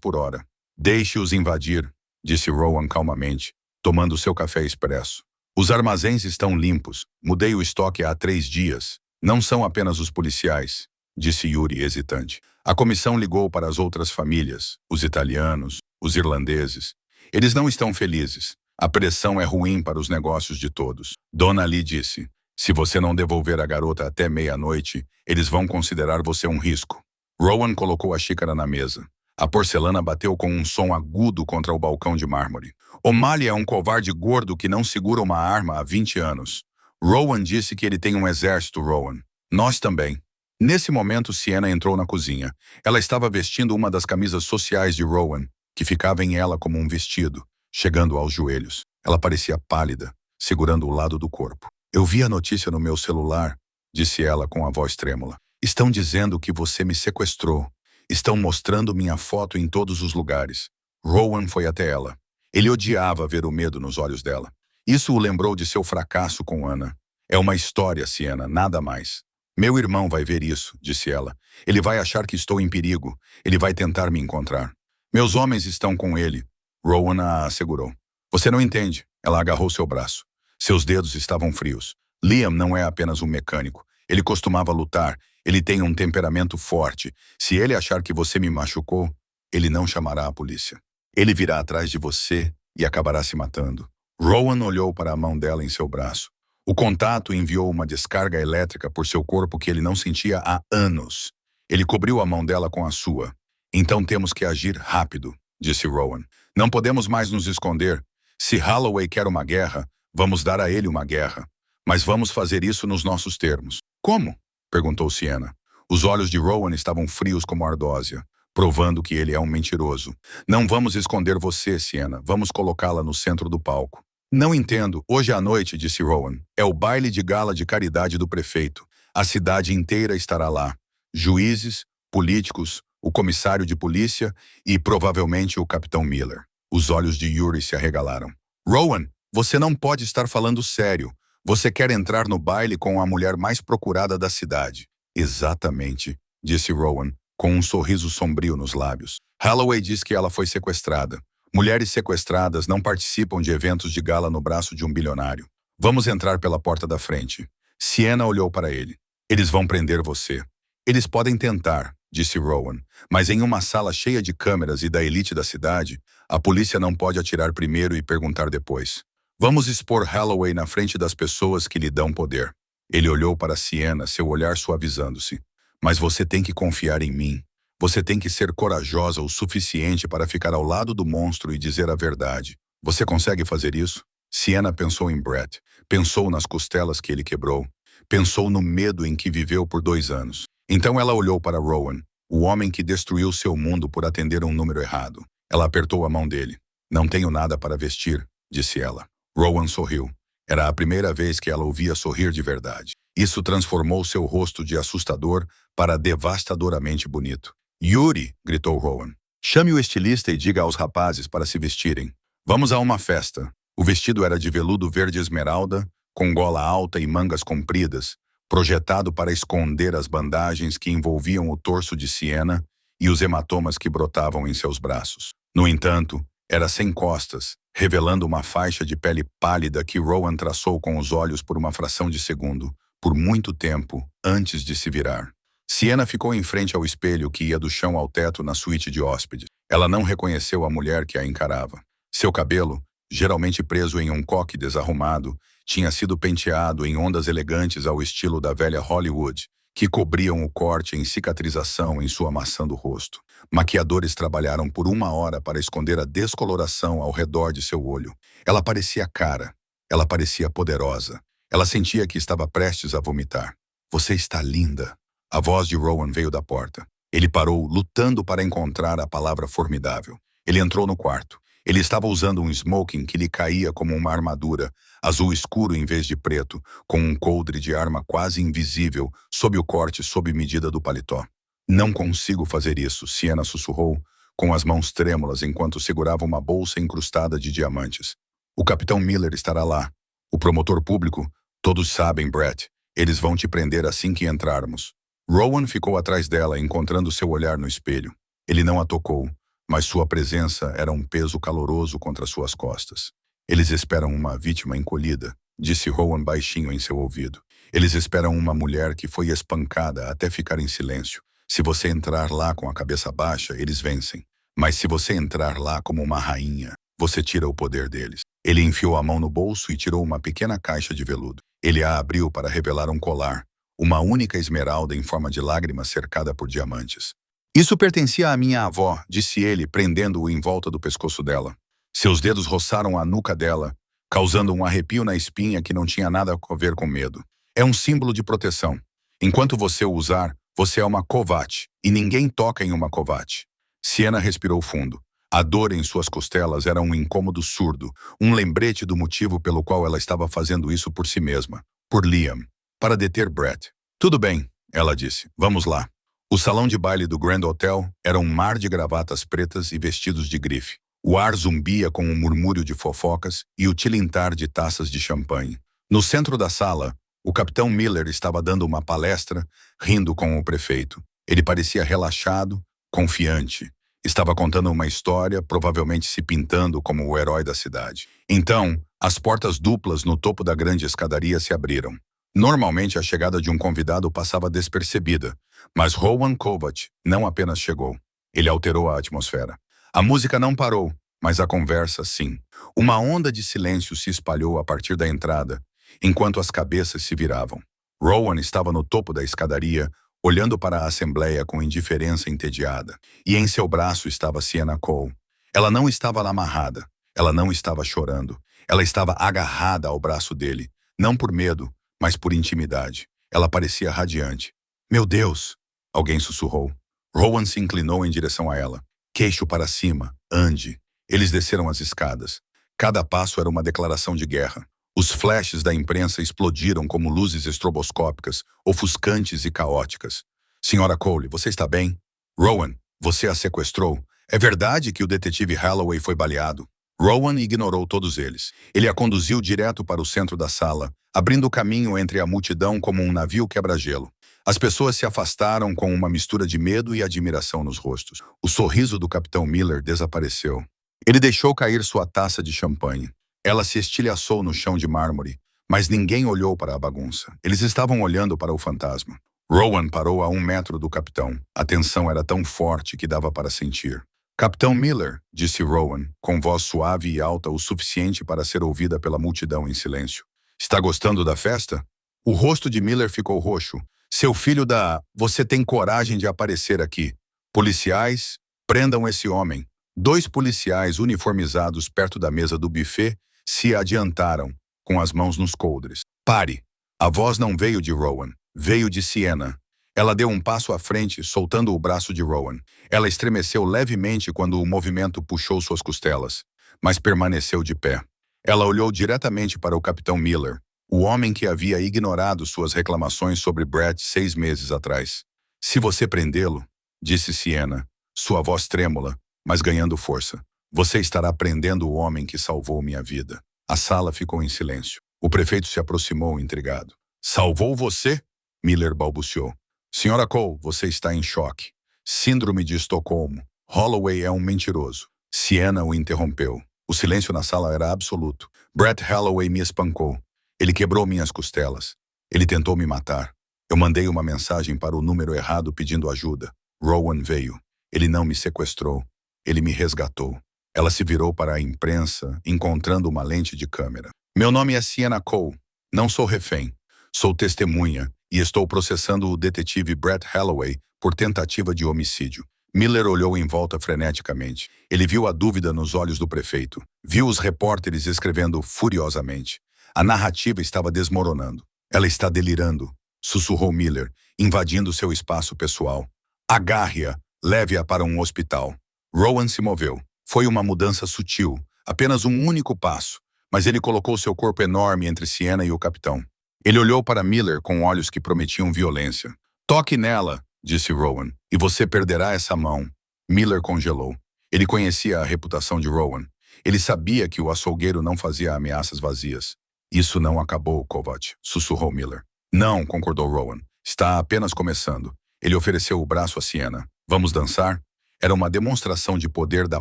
por hora. Deixe-os invadir, disse Rowan calmamente, tomando seu café expresso. Os armazéns estão limpos. Mudei o estoque há 3 dias. Não são apenas os policiais, disse Yuri hesitante. A comissão ligou para as outras famílias, os italianos, os irlandeses. Eles não estão felizes. A pressão é ruim para os negócios de todos. Dona Lee disse, se você não devolver a garota até meia-noite, eles vão considerar você um risco. Rowan colocou a xícara na mesa. A porcelana bateu com um som agudo contra o balcão de mármore. O'Malley é um covarde gordo que não segura uma arma há 20 anos. Rowan disse que ele tem um exército, Rowan. Nós também. Nesse momento, Sienna entrou na cozinha. Ela estava vestindo uma das camisas sociais de Rowan, que ficava em ela como um vestido, chegando aos joelhos. Ela parecia pálida, segurando o lado do corpo. Eu vi a notícia no meu celular, disse ela com a voz trêmula. Estão dizendo que você me sequestrou. Estão mostrando minha foto em todos os lugares. Rowan foi até ela. Ele odiava ver o medo nos olhos dela. Isso o lembrou de seu fracasso com Anna. É uma história, Sienna, nada mais. Meu irmão vai ver isso, disse ela. Ele vai achar que estou em perigo. Ele vai tentar me encontrar. Meus homens estão com ele, Rowan a assegurou. Você não entende. Ela agarrou seu braço. Seus dedos estavam frios. Liam não é apenas um mecânico. Ele costumava lutar. Ele tem um temperamento forte. Se ele achar que você me machucou, ele não chamará a polícia. Ele virá atrás de você e acabará se matando. Rowan olhou para a mão dela em seu braço. O contato enviou uma descarga elétrica por seu corpo que ele não sentia há anos. Ele cobriu a mão dela com a sua. Então temos que agir rápido, disse Rowan. Não podemos mais nos esconder. Se Holloway quer uma guerra, vamos dar a ele uma guerra. Mas vamos fazer isso nos nossos termos. Como? Perguntou Sienna. Os olhos de Rowan estavam frios como ardósia, provando que ele é um mentiroso. Não vamos esconder você, Sienna. Vamos colocá-la no centro do palco. Não entendo. Hoje à noite, disse Rowan, é o baile de gala de caridade do prefeito. A cidade inteira estará lá. Juízes, políticos, o comissário de polícia e provavelmente o capitão Miller. Os olhos de Yuri se arregalaram. Rowan, você não pode estar falando sério. Você quer entrar no baile com a mulher mais procurada da cidade. Exatamente, disse Rowan, com um sorriso sombrio nos lábios. Holloway diz que ela foi sequestrada. Mulheres sequestradas não participam de eventos de gala no braço de um bilionário. Vamos entrar pela porta da frente. Sienna olhou para ele. Eles vão prender você. Eles podem tentar, disse Rowan, mas em uma sala cheia de câmeras e da elite da cidade, a polícia não pode atirar primeiro e perguntar depois. Vamos expor Holloway na frente das pessoas que lhe dão poder. Ele olhou para Sienna, seu olhar suavizando-se. Mas você tem que confiar em mim. Você tem que ser corajosa o suficiente para ficar ao lado do monstro e dizer a verdade. Você consegue fazer isso? Sienna pensou em Brett. Pensou nas costelas que ele quebrou. Pensou no medo em que viveu por 2 anos. Então ela olhou para Rowan, o homem que destruiu seu mundo por atender um número errado. Ela apertou a mão dele. Não tenho nada para vestir, disse ela. Rowan sorriu. Era a primeira vez que ela ouvia sorrir de verdade. Isso transformou seu rosto de assustador para devastadoramente bonito. Yuri, gritou Rowan. Chame o estilista e diga aos rapazes para se vestirem. Vamos a uma festa. O vestido era de veludo verde esmeralda, com gola alta e mangas compridas, projetado para esconder as bandagens que envolviam o torso de Sienna e os hematomas que brotavam em seus braços. No entanto, era sem costas, revelando uma faixa de pele pálida que Rowan traçou com os olhos por uma fração de segundo, por muito tempo, antes de se virar. Sienna ficou em frente ao espelho que ia do chão ao teto na suíte de hóspedes. Ela não reconheceu a mulher que a encarava. Seu cabelo, geralmente preso em um coque desarrumado, tinha sido penteado em ondas elegantes ao estilo da velha Hollywood, que cobriam o corte em cicatrização em sua maçã do rosto. Maquiadores trabalharam por 1 hora para esconder a descoloração ao redor de seu olho. Ela parecia cara. Ela parecia poderosa. Ela sentia que estava prestes a vomitar. Você está linda. A voz de Rowan veio da porta. Ele parou, lutando para encontrar a palavra formidável. Ele entrou no quarto. Ele estava usando um smoking que lhe caía como uma armadura, azul escuro em vez de preto, com um coldre de arma quase invisível sob o corte sob medida do paletó. Não consigo fazer isso, Sienna sussurrou, com as mãos trêmulas enquanto segurava uma bolsa incrustada de diamantes. O capitão Miller estará lá. O promotor público, todos sabem, Brett. Eles vão te prender assim que entrarmos. Rowan ficou atrás dela, encontrando seu olhar no espelho. Ele não a tocou, mas sua presença era um peso caloroso contra suas costas. Eles esperam uma vítima encolhida, disse Rowan baixinho em seu ouvido. Eles esperam uma mulher que foi espancada até ficar em silêncio. Se você entrar lá com a cabeça baixa, eles vencem. Mas se você entrar lá como uma rainha, você tira o poder deles. Ele enfiou a mão no bolso e tirou uma pequena caixa de veludo. Ele a abriu para revelar um colar, uma única esmeralda em forma de lágrima cercada por diamantes. Isso pertencia à minha avó, disse ele, prendendo-o em volta do pescoço dela. Seus dedos roçaram a nuca dela, causando um arrepio na espinha que não tinha nada a ver com medo. É um símbolo de proteção. Enquanto você o usar, você é uma Kovac, e ninguém toca em uma Kovac. Sienna respirou fundo. A dor em suas costelas era um incômodo surdo, um lembrete do motivo pelo qual ela estava fazendo isso por si mesma, por Liam, para deter Brett. Tudo bem, ela disse. Vamos lá. O salão de baile do Grand Hotel era um mar de gravatas pretas e vestidos de grife. O ar zumbia com um murmúrio de fofocas e o tilintar de taças de champanhe. No centro da sala, o capitão Miller estava dando uma palestra, rindo com o prefeito. Ele parecia relaxado, confiante. Estava contando uma história, provavelmente se pintando como o herói da cidade. Então, as portas duplas no topo da grande escadaria se abriram. Normalmente, a chegada de um convidado passava despercebida, mas Rowan Kovac não apenas chegou. Ele alterou a atmosfera. A música não parou, mas a conversa, sim. Uma onda de silêncio se espalhou a partir da entrada, enquanto as cabeças se viravam. Rowan estava no topo da escadaria, olhando para a assembleia com indiferença entediada. E em seu braço estava Sienna Cole. Ela não estava amarrada. Ela não estava chorando. Ela estava agarrada ao braço dele, não por medo, mas por intimidade. Ela parecia radiante. Meu Deus! Alguém sussurrou. Rowan se inclinou em direção a ela. Queixo para cima. Ande. Eles desceram as escadas. Cada passo era uma declaração de guerra. Os flashes da imprensa explodiram como luzes estroboscópicas, ofuscantes e caóticas. Senhora Cole, você está bem? Rowan, você a sequestrou. É verdade que o detetive Holloway foi baleado? Rowan ignorou todos eles. Ele a conduziu direto para o centro da sala, abrindo caminho entre a multidão como um navio quebra-gelo. As pessoas se afastaram com uma mistura de medo e admiração nos rostos. O sorriso do capitão Miller desapareceu. Ele deixou cair sua taça de champanhe. Ela se estilhaçou no chão de mármore, mas ninguém olhou para a bagunça. Eles estavam olhando para o fantasma. Rowan parou a 1 metro do capitão. A tensão era tão forte que dava para sentir. Capitão Miller, disse Rowan, com voz suave e alta o suficiente para ser ouvida pela multidão em silêncio. Está gostando da festa? O rosto de Miller ficou roxo. Seu filho da... Você tem coragem de aparecer aqui. Policiais, prendam esse homem. 2 policiais uniformizados perto da mesa do buffet se adiantaram, com as mãos nos coldres. Pare! A voz não veio de Rowan, veio de Sienna. Ela deu um passo à frente, soltando o braço de Rowan. Ela estremeceu levemente quando o movimento puxou suas costelas, mas permaneceu de pé. Ela olhou diretamente para o capitão Miller, o homem que havia ignorado suas reclamações sobre Brett 6 meses atrás. Se você prendê-lo, disse Sienna, sua voz trêmula, mas ganhando força. Você estará prendendo o homem que salvou minha vida. A sala ficou em silêncio. O prefeito se aproximou, intrigado. Salvou você? Miller balbuciou. Senhora Cole, você está em choque. Síndrome de Estocolmo. Holloway é um mentiroso. Sienna o interrompeu. O silêncio na sala era absoluto. Brett Holloway me espancou. Ele quebrou minhas costelas. Ele tentou me matar. Eu mandei uma mensagem para o número errado pedindo ajuda. Rowan veio. Ele não me sequestrou. Ele me resgatou. Ela se virou para a imprensa, encontrando uma lente de câmera. Meu nome é Sienna Cole. Não sou refém. Sou testemunha e estou processando o detetive Brett Holloway por tentativa de homicídio. Miller olhou em volta freneticamente. Ele viu a dúvida nos olhos do prefeito. Viu os repórteres escrevendo furiosamente. A narrativa estava desmoronando. Ela está delirando, sussurrou Miller, invadindo seu espaço pessoal. Agarre-a, leve-a para um hospital. Rowan se moveu. Foi uma mudança sutil, apenas um único passo, mas ele colocou seu corpo enorme entre Sienna e o capitão. Ele olhou para Miller com olhos que prometiam violência. Toque nela, disse Rowan, e você perderá essa mão. Miller congelou. Ele conhecia a reputação de Rowan. Ele sabia que o açougueiro não fazia ameaças vazias. Isso não acabou, Kovac, sussurrou Miller. Não, concordou Rowan. Está apenas começando. Ele ofereceu o braço a Sienna. Vamos dançar? Era uma demonstração de poder da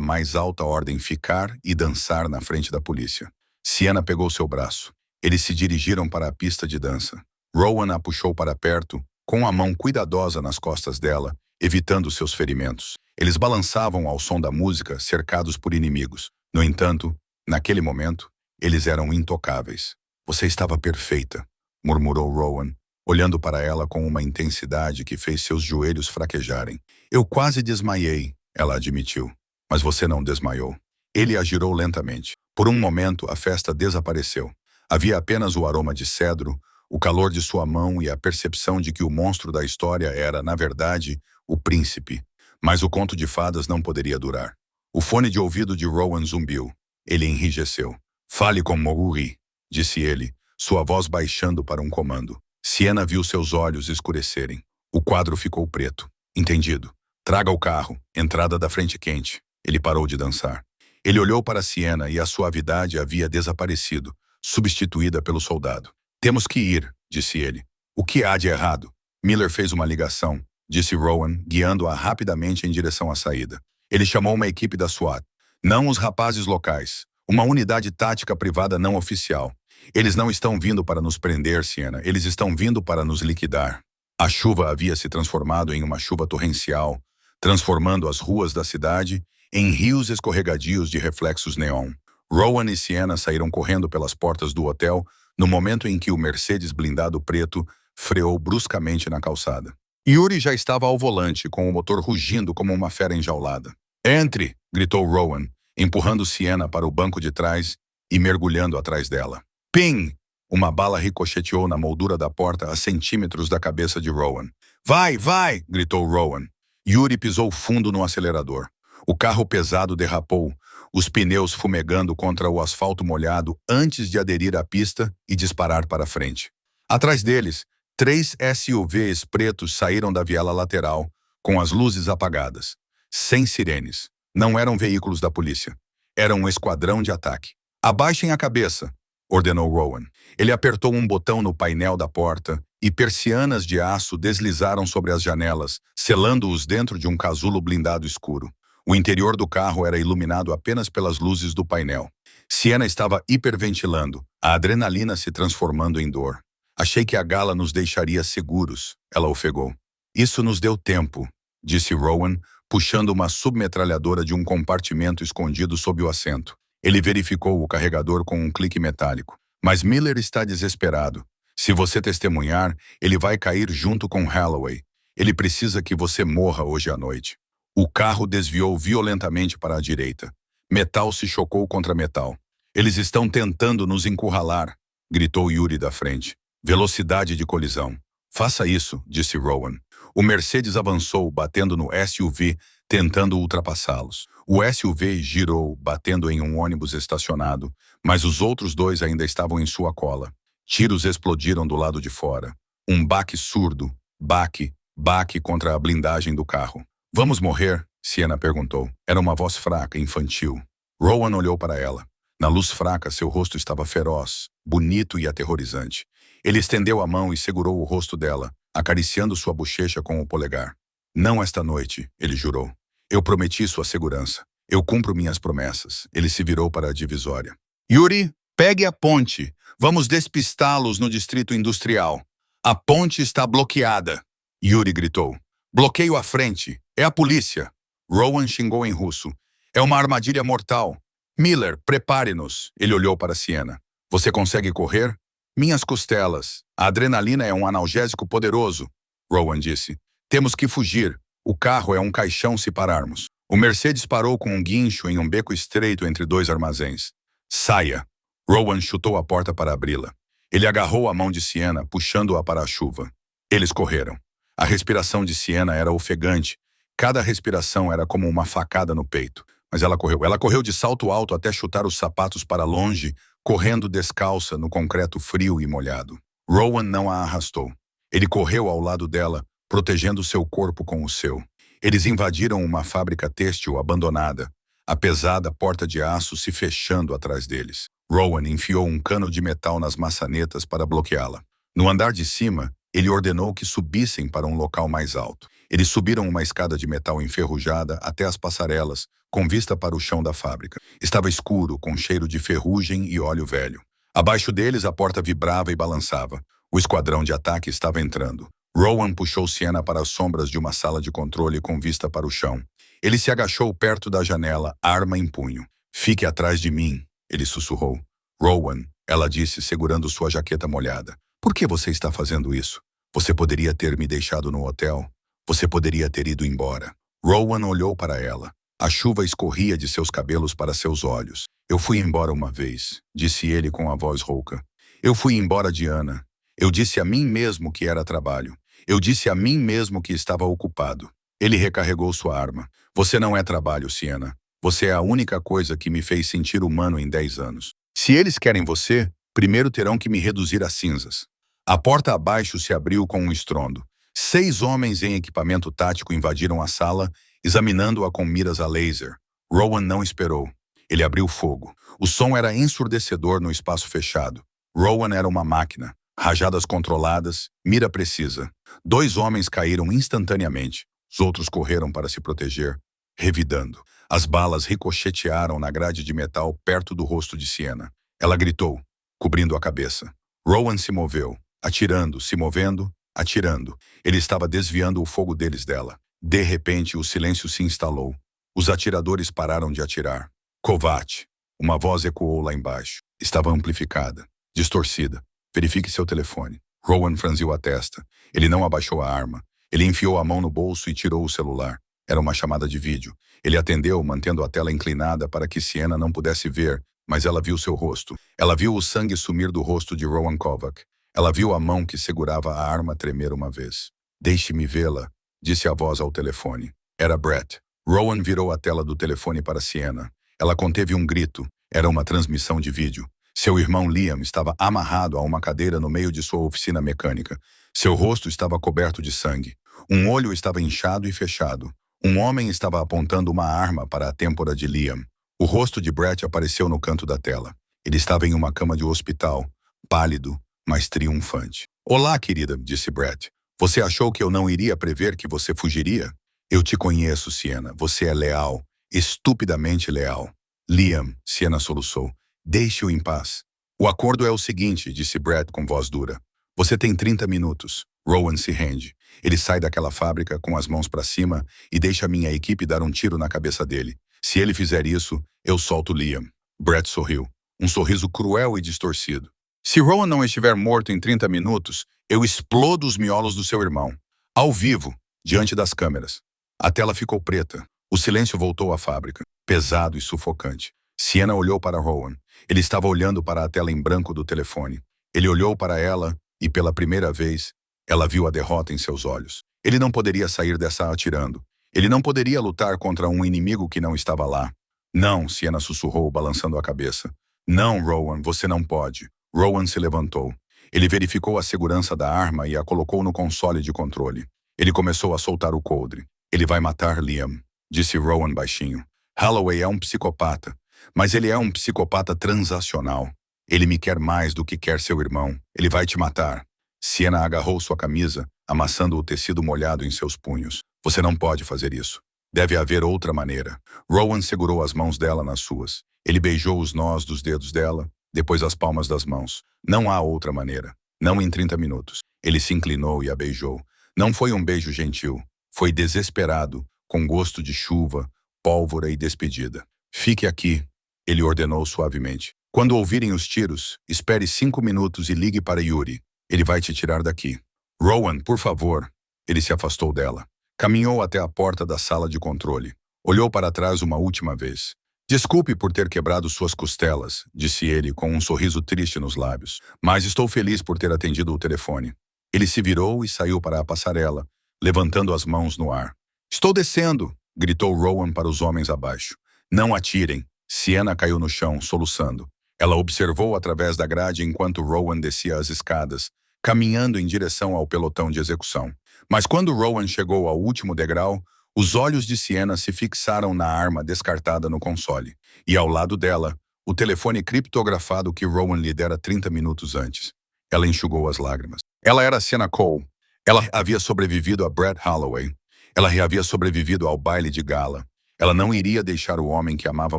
mais alta ordem ficar e dançar na frente da polícia. Sienna pegou seu braço. Eles se dirigiram para a pista de dança. Rowan a puxou para perto, com a mão cuidadosa nas costas dela, evitando seus ferimentos. Eles balançavam ao som da música, cercados por inimigos. No entanto, naquele momento, eles eram intocáveis. Você estava perfeita, murmurou Rowan, olhando para ela com uma intensidade que fez seus joelhos fraquejarem. Eu quase desmaiei, ela admitiu. Mas você não desmaiou. Ele a girou lentamente. Por um momento, a festa desapareceu. Havia apenas o aroma de cedro, o calor de sua mão e a percepção de que o monstro da história era, na verdade, o príncipe. Mas o conto de fadas não poderia durar. O fone de ouvido de Rowan zumbiu. Ele enrijeceu. Fale com Moguri, disse ele, sua voz baixando para um comando. Siena viu seus olhos escurecerem. O quadro ficou preto. Entendido. Traga o carro. Entrada da frente quente. Ele parou de dançar. Ele olhou para Siena e a suavidade havia desaparecido, substituída pelo soldado. Temos que ir, disse ele. O que há de errado? Miller fez uma ligação, disse Rowan, guiando-a rapidamente em direção à saída. Ele chamou uma equipe da SWAT. Não os rapazes locais. Uma unidade tática privada não oficial. Eles não estão vindo para nos prender, Siena. Eles estão vindo para nos liquidar. A chuva havia se transformado em uma chuva torrencial, transformando as ruas da cidade em rios escorregadios de reflexos neon. Rowan e Siena saíram correndo pelas portas do hotel no momento em que o Mercedes blindado preto freou bruscamente na calçada. Yuri já estava ao volante, com o motor rugindo como uma fera enjaulada. "Entre!" gritou Rowan, empurrando Siena para o banco de trás e mergulhando atrás dela. Pim! Uma bala ricocheteou na moldura da porta a centímetros da cabeça de Rowan. "Vai, vai!" gritou Rowan. Yuri pisou fundo no acelerador. O carro pesado derrapou, os pneus fumegando contra o asfalto molhado antes de aderir à pista e disparar para frente. Atrás deles, 3 SUVs pretos saíram da viela lateral, com as luzes apagadas. Sem sirenes. Não eram veículos da polícia. Era um esquadrão de ataque. "Abaixem a cabeça!" ordenou Rowan. Ele apertou um botão no painel da porta e persianas de aço deslizaram sobre as janelas, selando-os dentro de um casulo blindado escuro. O interior do carro era iluminado apenas pelas luzes do painel. Siena estava hiperventilando, a adrenalina se transformando em dor. "Achei que a gala nos deixaria seguros", ela ofegou. "Isso nos deu tempo", disse Rowan, puxando uma submetralhadora de um compartimento escondido sob o assento. Ele verificou o carregador com um clique metálico. "Mas Miller está desesperado. Se você testemunhar, ele vai cair junto com Holloway. Ele precisa que você morra hoje à noite." O carro desviou violentamente para a direita. Metal se chocou contra metal. "Eles estão tentando nos encurralar", gritou Yuri da frente. "Velocidade de colisão." "Faça isso", disse Rowan. O Mercedes avançou, batendo no SUV, tentando ultrapassá-los. O SUV girou, batendo em um ônibus estacionado, mas os outros 2 ainda estavam em sua cola. Tiros explodiram do lado de fora. Um baque surdo. Baque contra a blindagem do carro. "Vamos morrer?" Siena perguntou. Era uma voz fraca, infantil. Rowan olhou para ela. Na luz fraca, seu rosto estava feroz, bonito e aterrorizante. Ele estendeu a mão e segurou o rosto dela, acariciando sua bochecha com o polegar. "Não esta noite", ele jurou. "Eu prometi sua segurança. Eu cumpro minhas promessas." Ele se virou para a divisória. "Yuri, pegue a ponte. Vamos despistá-los no distrito industrial. A ponte está bloqueada." Yuri gritou. "Bloqueio à frente. É a polícia." Rowan xingou em russo. "É uma armadilha mortal. Miller, prepare-nos." Ele olhou para Siena. "Você consegue correr?" "Minhas costelas. A adrenalina é um analgésico poderoso." Rowan disse. "Temos que fugir. O carro é um caixão se pararmos." O Mercedes parou com um guincho em um beco estreito entre 2 armazéns. "Saia." Rowan chutou a porta para abri-la. Ele agarrou a mão de Siena, puxando-a para a chuva. Eles correram. A respiração de Siena era ofegante. Cada respiração era como uma facada no peito. Mas ela correu. Ela correu de salto alto até chutar os sapatos para longe, correndo descalça no concreto frio e molhado. Rowan não a arrastou. Ele correu ao lado dela, protegendo seu corpo com o seu. Eles invadiram uma fábrica têxtil abandonada, a pesada porta de aço se fechando atrás deles. Rowan enfiou um cano de metal nas maçanetas para bloqueá-la. No andar de cima, ele ordenou que subissem para um local mais alto. Eles subiram uma escada de metal enferrujada até as passarelas, com vista para o chão da fábrica. Estava escuro, com cheiro de ferrugem e óleo velho. Abaixo deles, a porta vibrava e balançava. O esquadrão de ataque estava entrando. Rowan puxou Siena para as sombras de uma sala de controle com vista para o chão. Ele se agachou perto da janela, arma em punho. "Fique atrás de mim", ele sussurrou. "Rowan", ela disse, segurando sua jaqueta molhada. "Por que você está fazendo isso? Você poderia ter me deixado no hotel. Você poderia ter ido embora." Rowan olhou para ela. A chuva escorria de seus cabelos para seus olhos. "Eu fui embora uma vez", disse ele com a voz rouca. "Eu fui embora de Ana. Eu disse a mim mesmo que era trabalho. Eu disse a mim mesmo que estava ocupado." Ele recarregou sua arma. "Você não é trabalho, Siena. Você é a única coisa que me fez sentir humano em 10 anos. Se eles querem você, primeiro terão que me reduzir a cinzas." A porta abaixo se abriu com um estrondo. 6 homens em equipamento tático invadiram a sala, examinando-a com miras a laser. Rowan não esperou. Ele abriu fogo. O som era ensurdecedor no espaço fechado. Rowan era uma máquina. Rajadas controladas, mira precisa. 2 homens caíram instantaneamente. Os outros correram para se proteger, revidando. As balas ricochetearam na grade de metal perto do rosto de Sienna. Ela gritou, cobrindo a cabeça. Rowan se moveu, atirando, se movendo, atirando. Ele estava desviando o fogo deles dela. De repente, o silêncio se instalou. Os atiradores pararam de atirar. Kovac. Uma voz ecoou lá embaixo. Estava amplificada, distorcida. Verifique seu telefone. Rowan franziu a testa. Ele não abaixou a arma. Ele enfiou a mão no bolso e tirou o celular. Era uma chamada de vídeo. Ele atendeu, mantendo a tela inclinada para que Sienna não pudesse ver, mas ela viu seu rosto. Ela viu o sangue sumir do rosto de Rowan Kovac. Ela viu a mão que segurava a arma tremer uma vez. Deixe-me vê-la, disse a voz ao telefone. Era Brett. Rowan virou a tela do telefone para Sienna. Ela conteve um grito. Era uma transmissão de vídeo. Seu irmão Liam estava amarrado a uma cadeira no meio de sua oficina mecânica. Seu rosto estava coberto de sangue. Um olho estava inchado e fechado. Um homem estava apontando uma arma para a têmpora de Liam. O rosto de Brett apareceu no canto da tela. Ele estava em uma cama de hospital, pálido, mas triunfante. Olá, querida, disse Brett. Você achou que eu não iria prever que você fugiria? Eu te conheço, Sienna. Você é leal, estupidamente leal. Liam, Sienna soluçou. Deixe-o em paz. O acordo é o seguinte, disse Brett com voz dura. Você tem 30 minutos. Rowan se rende. Ele sai daquela fábrica com as mãos para cima e deixa minha equipe dar um tiro na cabeça dele. Se ele fizer isso, eu solto Liam. Brett sorriu. Um sorriso cruel e distorcido. Se Rowan não estiver morto em 30 minutos, eu explodo os miolos do seu irmão. Ao vivo, diante das câmeras. A tela ficou preta. O silêncio voltou à fábrica, pesado e sufocante. Sienna olhou para Rowan. Ele estava olhando para a tela em branco do telefone. Ele olhou para ela e, pela primeira vez, ela viu a derrota em seus olhos. Ele não poderia sair dessa atirando. Ele não poderia lutar contra um inimigo que não estava lá. Não, Sienna sussurrou, balançando a cabeça. Não, Rowan, você não pode. Rowan se levantou. Ele verificou a segurança da arma e a colocou no console de controle. Ele começou a soltar o coldre. Ele vai matar Liam, disse Rowan baixinho. Holloway é um psicopata, mas ele é um psicopata transacional. Ele me quer mais do que quer seu irmão. Ele vai te matar. Sienna agarrou sua camisa, amassando o tecido molhado em seus punhos. Você não pode fazer isso. Deve haver outra maneira. Rowan segurou as mãos dela nas suas. Ele beijou os nós dos dedos dela, depois as palmas das mãos. Não há outra maneira. Não em 30 minutos. Ele se inclinou e a beijou. Não foi um beijo gentil. Foi desesperado, com gosto de chuva, pólvora e despedida. Fique aqui, ele ordenou suavemente. Quando ouvirem os tiros, espere 5 minutos e ligue para Yuri. Ele vai te tirar daqui. Rowan, por favor. Ele se afastou dela. Caminhou até a porta da sala de controle. Olhou para trás uma última vez. Desculpe por ter quebrado suas costelas, disse ele com um sorriso triste nos lábios. Mas estou feliz por ter atendido o telefone. Ele se virou e saiu para a passarela, levantando as mãos no ar. Estou descendo, gritou Rowan para os homens abaixo. Não atirem. Sienna caiu no chão, soluçando. Ela observou através da grade enquanto Rowan descia as escadas, caminhando em direção ao pelotão de execução. Mas quando Rowan chegou ao último degrau, os olhos de Sienna se fixaram na arma descartada no console. E ao lado dela, o telefone criptografado que Rowan lhe dera 30 minutos antes. Ela enxugou as lágrimas. Ela era Sienna Cole. Ela havia sobrevivido a Brett Holloway. Ela havia sobrevivido ao baile de gala. Ela não iria deixar o homem que amava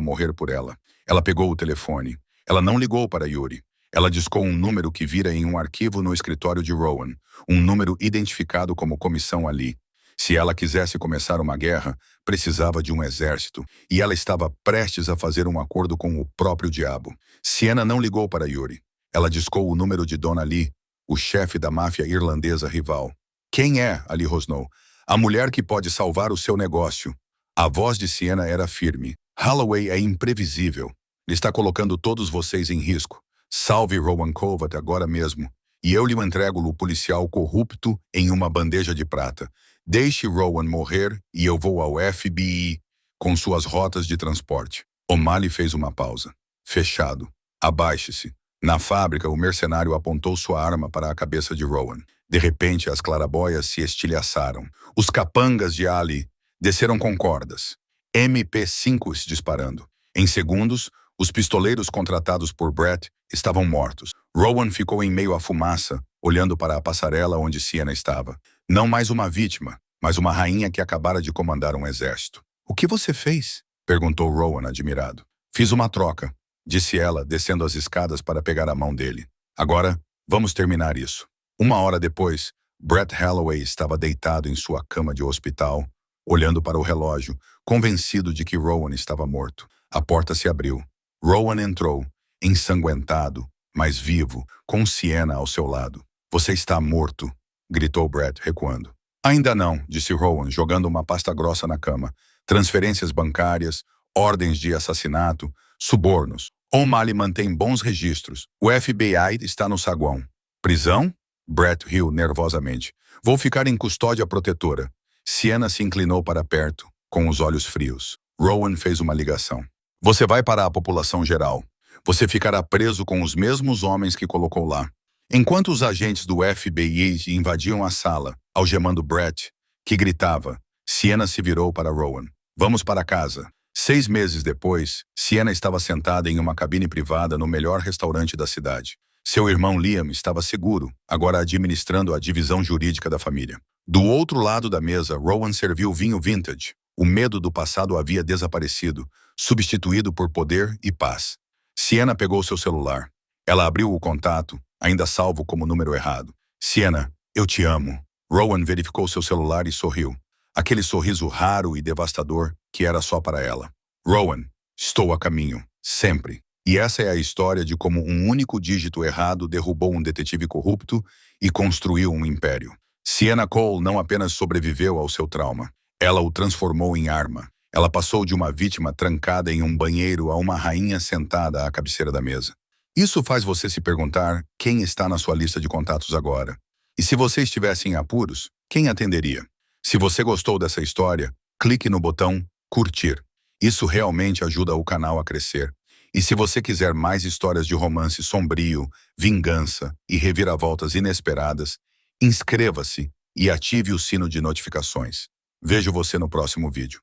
morrer por ela. Ela pegou o telefone. Ela não ligou para Yuri. Ela discou um número que vira em um arquivo no escritório de Rowan. Um número identificado como comissão ali. Se ela quisesse começar uma guerra, precisava de um exército. E ela estava prestes a fazer um acordo com o próprio diabo. Sienna não ligou para Yuri. Ela discou o número de Donna Lee, o chefe da máfia irlandesa rival. Quem é? Ali rosnou. A mulher que pode salvar o seu negócio. A voz de Sienna era firme. Holloway é imprevisível. Ele está colocando todos vocês em risco. Salve Rowan Kovac agora mesmo. E eu lhe entrego o policial corrupto em uma bandeja de prata. Deixe Rowan morrer e eu vou ao FBI com suas rotas de transporte. O'Malley fez uma pausa. Fechado. Abaixe-se. Na fábrica, o mercenário apontou sua arma para a cabeça de Rowan. De repente, as clarabóias se estilhaçaram. Os capangas de Ali desceram com cordas. MP5 se disparando. Em segundos, os pistoleiros contratados por Brett estavam mortos. Rowan ficou em meio à fumaça, olhando para a passarela onde Sienna estava. Não mais uma vítima, mas uma rainha que acabara de comandar um exército. "O que você fez?" perguntou Rowan, admirado. "Fiz uma troca", disse ela, descendo as escadas para pegar a mão dele. "Agora, vamos terminar isso." 1 hora depois, Brett Holloway estava deitado em sua cama de hospital, olhando para o relógio, convencido de que Rowan estava morto. A porta se abriu. Rowan entrou, ensanguentado, mas vivo, com Sienna ao seu lado. "Você está morto", gritou Brett, recuando. "Ainda não", disse Rowan, jogando uma pasta grossa na cama. "Transferências bancárias, ordens de assassinato, subornos. O'Malley mantém bons registros. O FBI está no saguão." "Prisão?" Brett riu nervosamente. "Vou ficar em custódia protetora." Sienna se inclinou para perto, com os olhos frios. Rowan fez uma ligação. "Você vai para a população geral. Você ficará preso com os mesmos homens que colocou lá." Enquanto os agentes do FBI invadiam a sala, algemando Brett, que gritava, Sienna se virou para Rowan. "Vamos para casa." 6 meses depois, Sienna estava sentada em uma cabine privada no melhor restaurante da cidade. Seu irmão Liam estava seguro, agora administrando a divisão jurídica da família. Do outro lado da mesa, Rowan serviu vinho vintage. O medo do passado havia desaparecido, substituído por poder e paz. Sienna pegou seu celular. Ela abriu o contato, ainda salvo como número errado. "Sienna, eu te amo." Rowan verificou seu celular e sorriu. Aquele sorriso raro e devastador que era só para ela. "Rowan, estou a caminho, sempre." E essa é a história de como um único dígito errado derrubou um detetive corrupto e construiu um império. Sienna Cole não apenas sobreviveu ao seu trauma, ela o transformou em arma. Ela passou de uma vítima trancada em um banheiro a uma rainha sentada à cabeceira da mesa. Isso faz você se perguntar quem está na sua lista de contatos agora. E se você estivesse em apuros, quem atenderia? Se você gostou dessa história, clique no botão curtir. Isso realmente ajuda o canal a crescer. E se você quiser mais histórias de romance sombrio, vingança e reviravoltas inesperadas, inscreva-se e ative o sino de notificações. Vejo você no próximo vídeo.